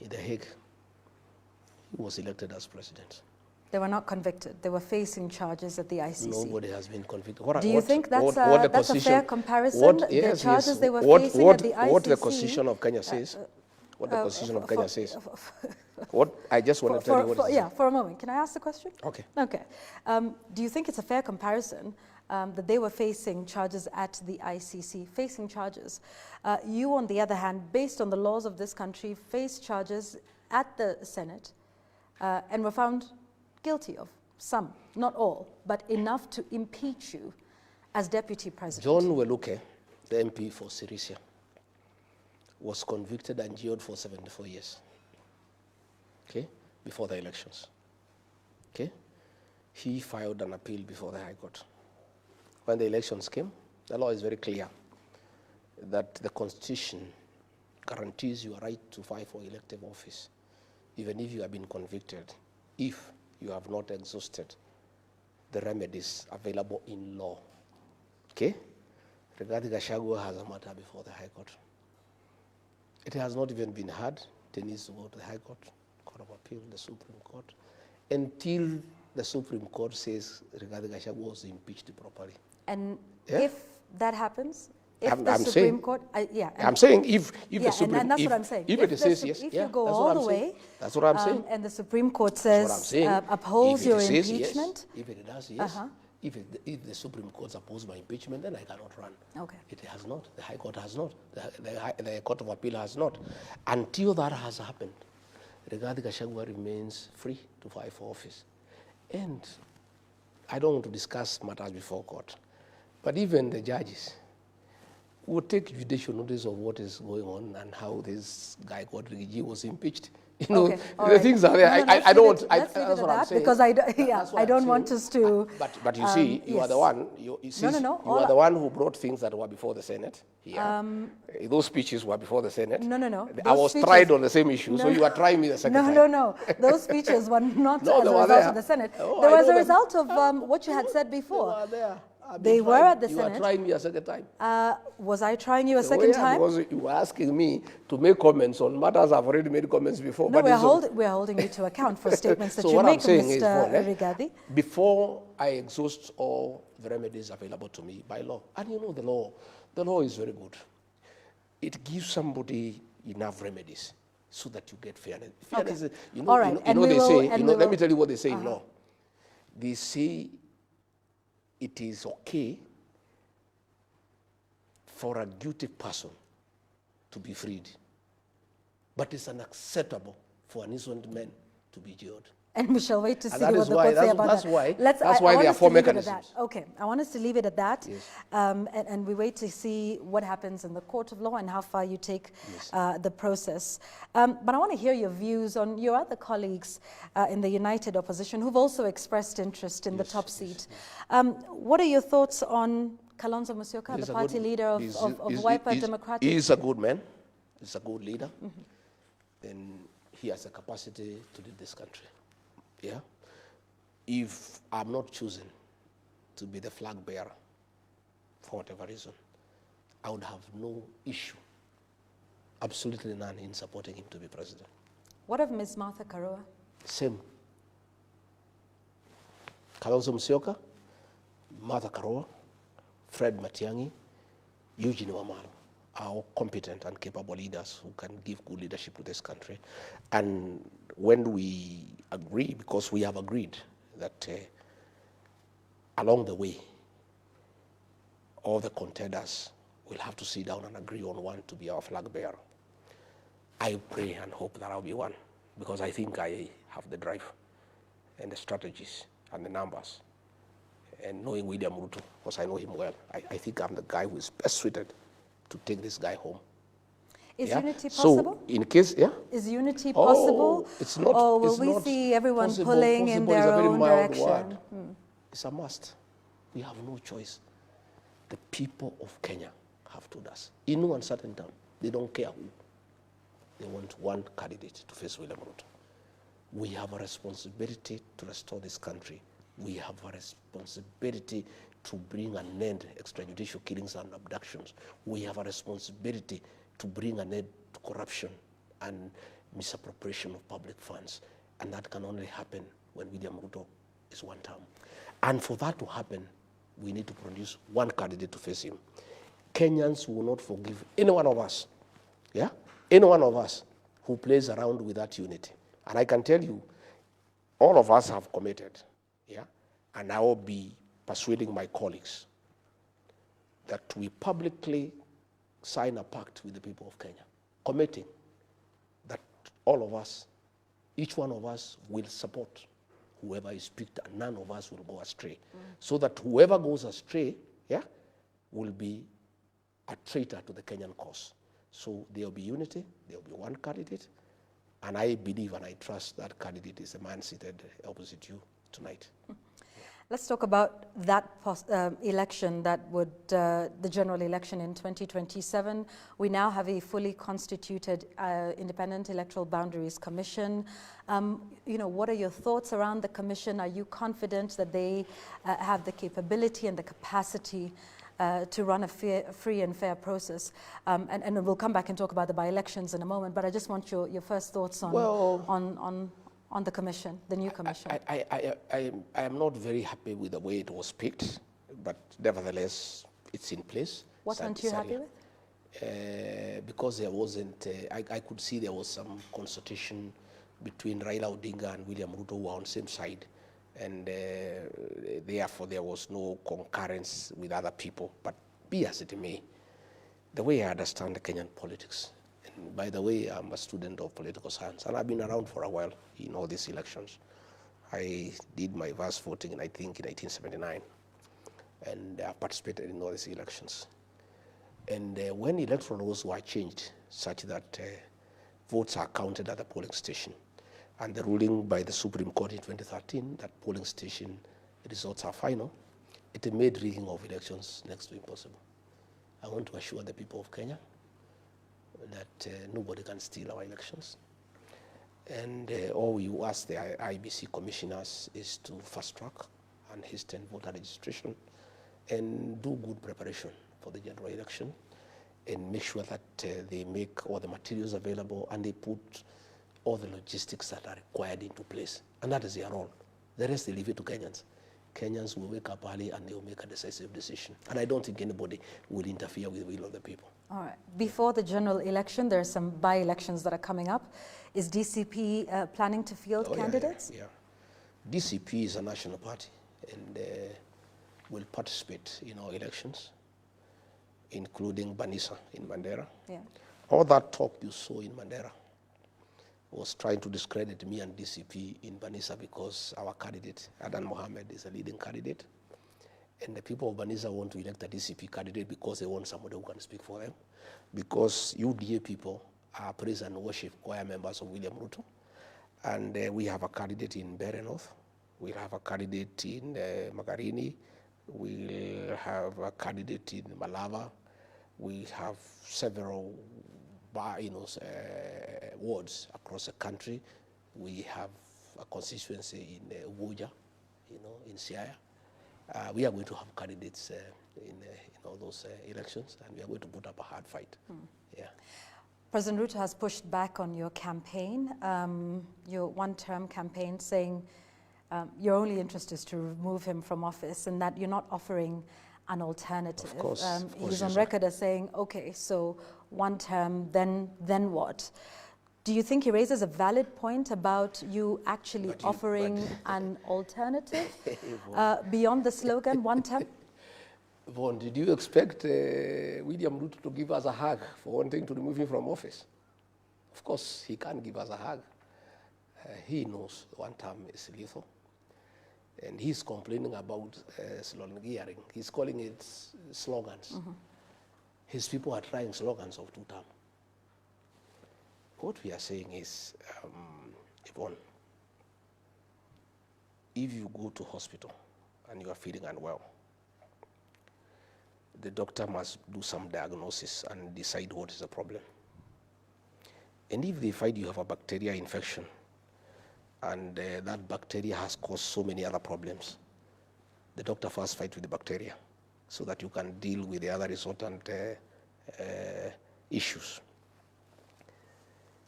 In The Hague, he was elected as president. They were not convicted. They were facing charges at the ICC. Nobody has been convicted. Do you think that's a fair comparison? Yes, the charges they were facing at the ICC? What the Constitution of Kenya says. What the Constitution of Kenya says. What I just want to tell you what it is. Yeah, for a moment. Can I ask the question? Okay. Okay. Do you think it's a fair comparison that they were facing charges at the ICC, facing charges? You, on the other hand, based on the laws of this country, faced charges at the Senate and were found guilty of some, not all, but enough to impeach you as deputy president. John Weluke, the MP for Sirisia, was convicted and jailed for 74 years, okay, before the elections, okay? He filed an appeal before the High Court. When the elections came, the law is very clear that the Constitution guarantees your right to fight for elective office, even if you have been convicted, if you have not exhausted the remedies available in law. Okay? Rigathi Gachagua has a matter before the High Court. It has not even been heard. It needs to go to the High Court, Court of Appeal, the Supreme Court, until the Supreme Court says Rigathi Gachagua was impeached properly. And Yeah? if that happens, if I'm the saying- Supreme Court, I'm saying if the Supreme, and that's what I'm saying. if If it the says Sup- yes, if yeah, you go that's all what I'm the saying. way, That's what I'm saying. and the Supreme Court That's what I'm says saying. upholds If it your says impeachment. Yes, if it does, yes. If the Supreme Court opposes my impeachment, then I cannot run. Okay. It has not. The High Court has not. The Court of Appeal has not. Until that has happened, Rigathi Gachagua remains free to fight for office. And I don't want to discuss matters before court, but even the judges will take judicial notice of what is going on and how this guy called Rigathi was impeached. You know, Okay, all the right. things are there. No, I don't want. let's leave it That's at what I'm that, saying. because That's what I I'm don't saying. want us to. But you see, you are the yes. one. You see, No. you all are the one who brought things that were before the Senate. Yeah. Those speeches were before the Senate. No. I Those was speeches- tried on the same issue, so No, you are trying me the second time. No. Those speeches were not No, as they a were result there. of the Senate. Oh, they I were as know a them. result of what you had said They before. were there. They were at the You Senate. are trying me a second time. Was I trying you a second time? Because you were asking me to make comments on matters I've already made comments before. No, but we're holding you to account for statements that So you what I'm make, saying is, Mr. Rigathi. before I exhaust all the remedies available to me by law, and you know the law is very good. It gives somebody enough remedies so that you get fairness. Fairness, is- you know, All right, you know, and you know we they will- say, and you know, we let will- me tell you what they say in law. They say it is okay for a guilty person to be freed, but it's unacceptable for an innocent man to be jailed. And we shall wait to see And that what is the why- court say that's- about that's that. why- Let's- that's I why want there are us to four leave it at mechanisms. that. Okay, I want us to leave it at that. Yes. And we wait to see what happens in the court of law and how far you take the process. But I want to hear your views on your other colleagues in the United Opposition who've also expressed interest in the top seat. What are your thoughts on Kalonzo Musyoka, He's the a party good- leader of Wiper Democratic? He's a good man. He's a good leader. And he has a capacity to lead this country. Yeah. If I'm not chosen to be the flag bearer for whatever reason, I would have no issue, absolutely none, in supporting him to be president. What of Ms. Martha Karua? Same. Kalonzo Musyoka, Martha Karua, Fred Matiang'i, Eugene Wamalwa are all competent and capable leaders who can give good leadership to this country. And when we agree, because we have agreed that along the way, all the contenders will have to sit down and agree on one to be our flag bearer. I pray and hope that I'll be one, because I think I have the drive and the strategies and the numbers. And knowing William Ruto, because I know him well, I think I'm the guy who is best suited to take this guy home. Is Yeah? unity So possible? in case, yeah? Is unity possible? It's not. Or will it's we not see everyone possible. pulling in Possible is their a very own mild direction? word. It's a must. We have no choice. The people of Kenya have told us, in no uncertain term, they don't care who. They want one candidate to face William Ruto. We have a responsibility to restore this country. We have a responsibility to bring an end to extrajudicial killings and abductions. We have a responsibility to bring an end to corruption and misappropriation of public funds. And that can only happen when William Ruto is one term. And for that to happen, we need to produce one candidate to face him. Kenyans will not forgive any one of us, yeah? Any one of us who plays around with that unity. And I can tell you, all of us have committed, yeah? And I will be persuading my colleagues that we publicly sign a pact with the people of Kenya, committing that all of us, each one of us will support whoever is picked and none of us will go astray. So that whoever goes astray, yeah, will be a traitor to the Kenyan cause. So there will be unity, there will be one candidate, and I believe and I trust that candidate is the man seated opposite you tonight. Let's talk about that election that would, the general election in 2027. We now have a fully constituted Independent Electoral Boundaries Commission. What are your thoughts around the commission? Are you confident that they have the capability and the capacity to run a free and fair process? And we'll come back and talk about the by-elections in a moment, but I just want your first thoughts on the commission, the new commission. I am not very happy with the way it was picked, but nevertheless, it's in place. What aren't you happy with? Because there wasn't, I could see there was some consultation between Raila Odinga and William Ruto, who were on the same side, and therefore there was no concurrence with other people. But be as it may, the way I understand the Kenyan politics, and by the way, I'm a student of political science, and I've been around for a while in all these elections. I did my vast voting, I think, in 1979, and I participated in all these elections. And when electoral laws were changed such that votes are counted at the polling station, and the ruling by the Supreme Court in 2013 that polling station results are final, it made rigging of elections next to impossible. I want to assure the people of Kenya that nobody can steal our elections. And all we ask the IBC commissioners is to fast track and hasten voter registration and do good preparation for the general election and make sure that they make all the materials available and they put all the logistics that are required into place. And that is their role. The rest they leave it to Kenyans. Kenyans will wake up early and they will make a decisive decision. And I don't think anybody will interfere with the will of the people. All right. Before the general election, there are some by-elections that are coming up. Is DCP planning to field candidates? Yeah. DCP is a national party and will participate in our elections, including Banisa in Mandera. Yeah. All that talk you saw in Mandera was trying to discredit me and DCP in Banisa because our candidate, Adan Mohammed, is a leading candidate. And the people of Banisa want to elect a DCP candidate because they want somebody who can speak for them. Because UDA people are praise and worship choir members of William Ruto. And we have a candidate in Mbeere North. We'll have a candidate in Magarini. We'll have a candidate in Malava. We have several wards across the country. We have a constituency in Ubuja, in Siaya. We are going to have candidates in all those elections, and we are going to put up a hard fight. Yeah. President Ruto has pushed back on your campaign, your one-term campaign, saying your only interest is to remove him from office and that you're not offering an alternative. Of course, he's on record as saying, okay, so one term, then what? Do you think he raises a valid point about you actually offering an alternative beyond the slogan, one term? Vaughn, did you expect William Ruto to give us a hug for wanting to remove him from office? Of course, he can't give us a hug. He knows one term is lethal. And he's complaining about slogan gearing. He's calling it slogans. Mm-hmm. His people are trying slogans of 2 term. What we are saying is, Yvonne, if you go to hospital and you are feeling unwell, the doctor must do some diagnosis and decide what is the problem. And if they find you have a bacterial infection, and that bacteria has caused so many other problems, the doctor first fights with the bacteria so that you can deal with the other resultant issues.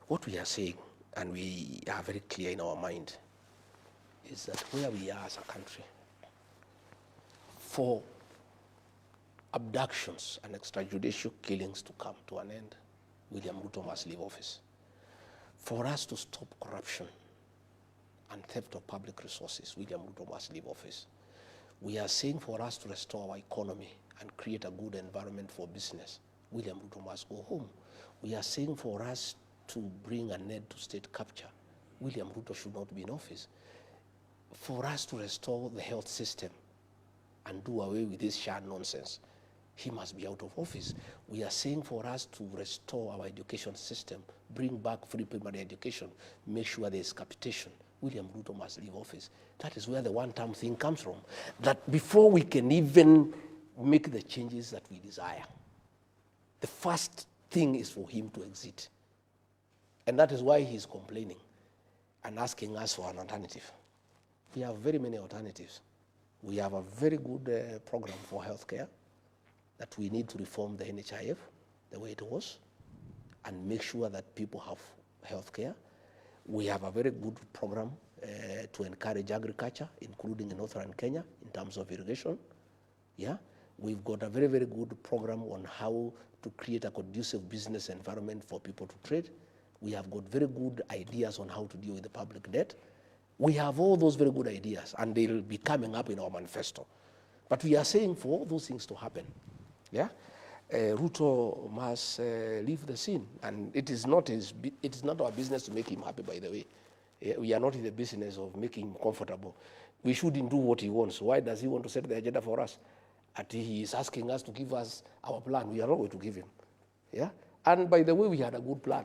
What we are saying, and we are very clear in our mind, is that where we are as a country, for abductions and extrajudicial killings to come to an end, William Ruto must leave office. For us to stop corruption and theft of public resources, William Ruto must leave office. We are saying for us to restore our economy and create a good environment for business, William Ruto must go home. We are saying for us to bring an end to state capture, William Ruto should not be in office. For us to restore the health system and do away with this shared nonsense, he must be out of office. We are saying for us to restore our education system, bring back free primary education, make sure there is capitation, William Ruto must leave office. That is where the one-term thing comes from. That before we can even make the changes that we desire, the first thing is for him to exit. And that is why he's complaining and asking us for an alternative. We have very many alternatives. We have a very good program for healthcare that we need to reform the NHIF the way it was and make sure that people have healthcare. We have a very good program to encourage agriculture, including in northern Kenya, in terms of irrigation. Yeah, we've got a very, very good program on how to create a conducive business environment for people to trade. We have got very good ideas on how to deal with the public debt. We have all those very good ideas, and they'll be coming up in our manifesto. But we are saying for all those things to happen, yeah, Ruto must leave the scene, and it is not our business to make him happy. By the way, we are not in the business of making him comfortable. We shouldn't do what he wants. Why does he want to set the agenda for us? And he is asking us to give us our plan. We are not going to give him. Yeah, and by the way, we had a good plan.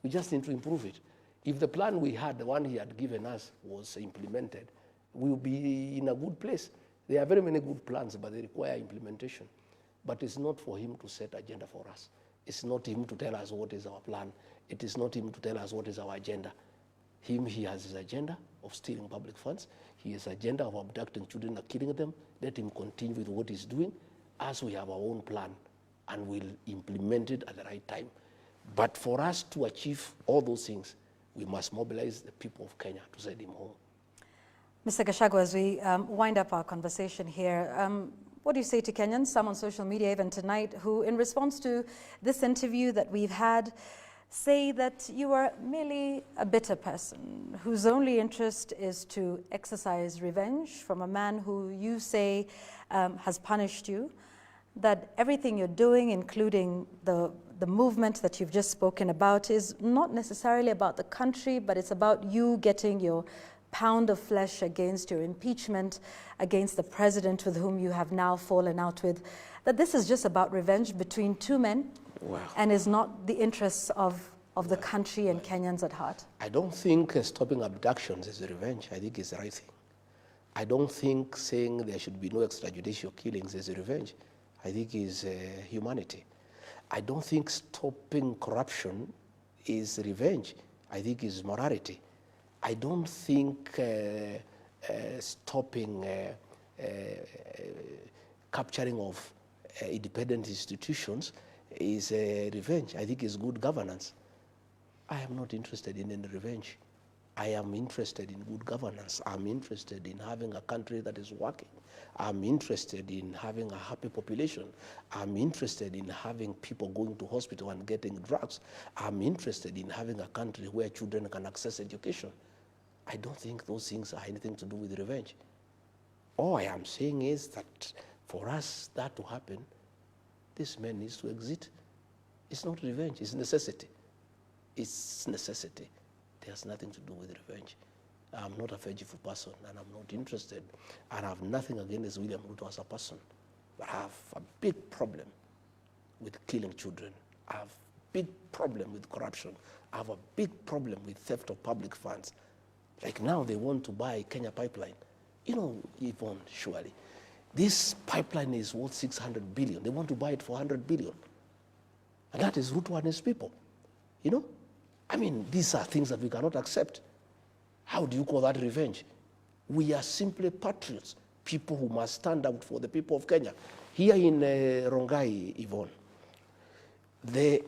We just need to improve it. If the plan we had, the one he had given us, was implemented, we will be in a good place. There are very many good plans, but they require implementation. But it's not for him to set agenda for us. It's not him to tell us what is our plan. It is not him to tell us what is our agenda. He has his agenda of stealing public funds. He has agenda of abducting children and killing them. Let him continue with what he's doing, as we have our own plan, and we'll implement it at the right time. But for us to achieve all those things, we must mobilize the people of Kenya to send him home. Mr. Gachagua, as we wind up our conversation here, what do you say to Kenyans, some on social media even tonight, who in response to this interview that we've had, say that you are merely a bitter person whose only interest is to exercise revenge from a man who you say has punished you, that everything you're doing, including the movement that you've just spoken about, is not necessarily about the country, but it's about you getting your pound of flesh against your impeachment, against the president with whom you have now fallen out with, that this is just about revenge between two men. Wow. And is not the interests of the country and Kenyans at heart? I don't think stopping abductions is revenge. I think it's the right thing. I don't think saying there should be no extrajudicial killings is revenge. I think it's humanity. I don't think stopping corruption is revenge. I think it's morality. I don't think stopping capturing of independent institutions is revenge. I think it's good governance. I am not interested in any revenge. I am interested in good governance. I'm interested in having a country that is working. I'm interested in having a happy population. I'm interested in having people going to hospital and getting drugs. I'm interested in having a country where children can access education. I don't think those things are anything to do with revenge. All I am saying is that for us that to happen, this man needs to exit. It's not revenge, it's necessity. It's necessity. It has nothing to do with revenge. I'm not a vengeful person, and I'm not interested. And I have nothing against William Ruto as a person. But I have a big problem with killing children. I have a big problem with corruption. I have a big problem with theft of public funds. Like now they want to buy Kenya Pipeline. You know, Yvonne, surely, this pipeline is worth 600 billion. They want to buy it for 100 billion. And that is Ruto and his people. You know? I mean, these are things that we cannot accept. How do you call that revenge? We are simply patriots, people who must stand up for the people of Kenya. Here in Rongai, Yvonne, the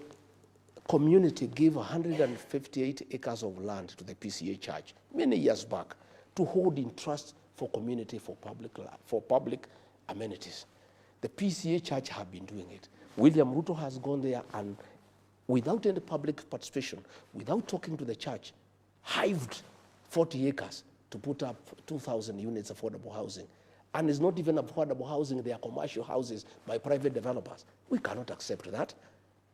community gave 158 acres of land to the PCA church many years back to hold in trust for community, for public amenities. The PCA church have been doing it. William Ruto has gone there and without any public participation, without talking to the church, hived 40 acres to put up 2,000 units of affordable housing. And it's not even affordable housing, they are commercial houses by private developers. We cannot accept that.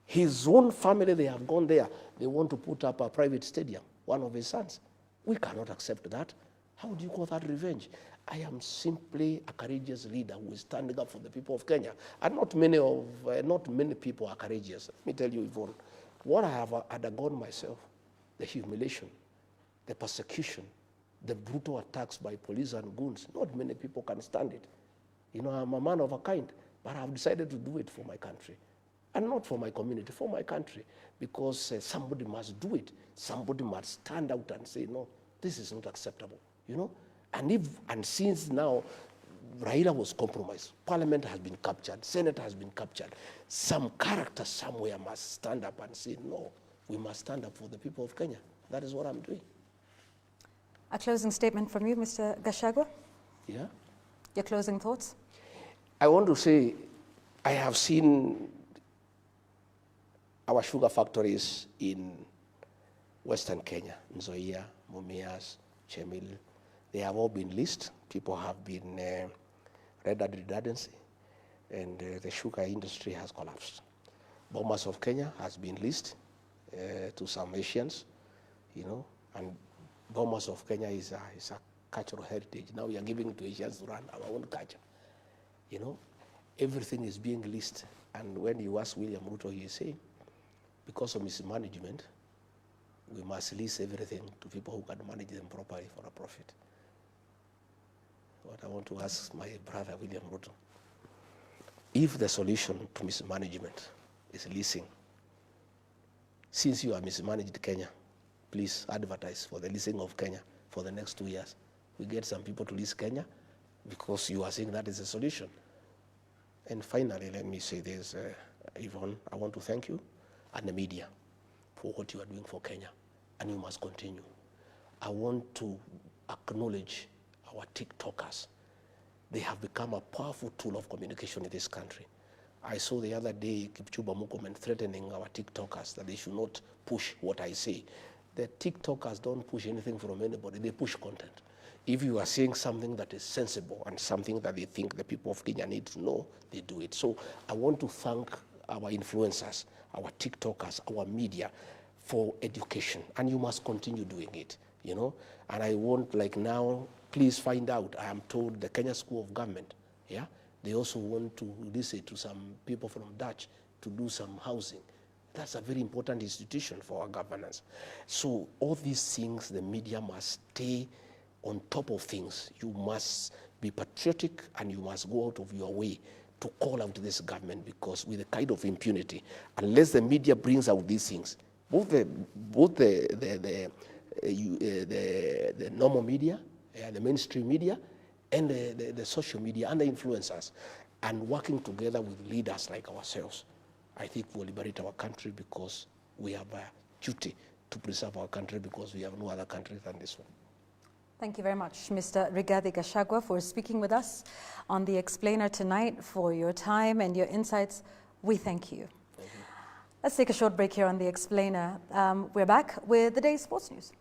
His own family, they have gone there. They want to put up a private stadium, one of his sons. We cannot accept that. How do you call that revenge? I am simply a courageous leader who is standing up for the people of Kenya. And not many people are courageous. Let me tell you, Yvonne, what I have undergone myself, the humiliation, the persecution, the brutal attacks by police and goons. Not many people can stand it. You know, I'm a man of a kind, but I've decided to do it for my country. And not for my community, for my country. Because somebody must do it. Somebody must stand out and say, no, this is not acceptable, you know? And since now, Raila was compromised, Parliament has been captured, Senate has been captured, some character somewhere must stand up and say, no, we must stand up for the people of Kenya. That is what I'm doing. A closing statement from you, Mr. Gachagua? Yeah? Your closing thoughts? I want to say, I have seen our sugar factories in Western Kenya, Nzoia, Mumias, Chemil. They have all been leased. People have been rendered redundancy, and the sugar industry has collapsed. Bomas of Kenya has been leased to some Asians, you know, and Bomas of Kenya is a cultural heritage. Now we are giving it to Asians to run our own culture, you know. Everything is being leased, and when you ask William Ruto, he is saying, because of mismanagement, we must lease everything to people who can manage them properly for a profit. What I want to ask my brother William Ruto, if the solution to mismanagement is leasing, since you have mismanaged Kenya, please advertise for the leasing of Kenya for the next 2 years. We get some people to lease Kenya because you are saying that is a solution. And finally, let me say this, Yvonne, I want to thank you and the media for what you are doing for Kenya, and you must continue. I want to acknowledge our TikTokers. They have become a powerful tool of communication in this country. I saw the other day Kipchumba Murkomen threatening our TikTokers that they should not push what I say. The TikTokers don't push anything from anybody, they push content. If you are saying something that is sensible and something that they think the people of Kenya need to know, they do it. So I want to thank our influencers, our TikTokers, our media for education, and you must continue doing it, you know. And I want, like now, please find out, I am told the Kenya School of Government, yeah, they also want to listen to some people from Dutch to do some housing. That's a very important institution for our governance. So all these things, the media must stay on top of things. You must be patriotic and you must go out of your way to call out this government, because with the kind of impunity, unless the media brings out these things, both the normal media, the mainstream media, and the social media and the influencers, and working together with leaders like ourselves, I think we'll liberate our country, because we have a duty to preserve our country, because we have no other country than this one. Thank you very much, Mr. Rigathi Gachagua, for speaking with us on The Explainer tonight, for your time and your insights. We thank you. Let's take a short break here on The Explainer. We're back with the day's sports news.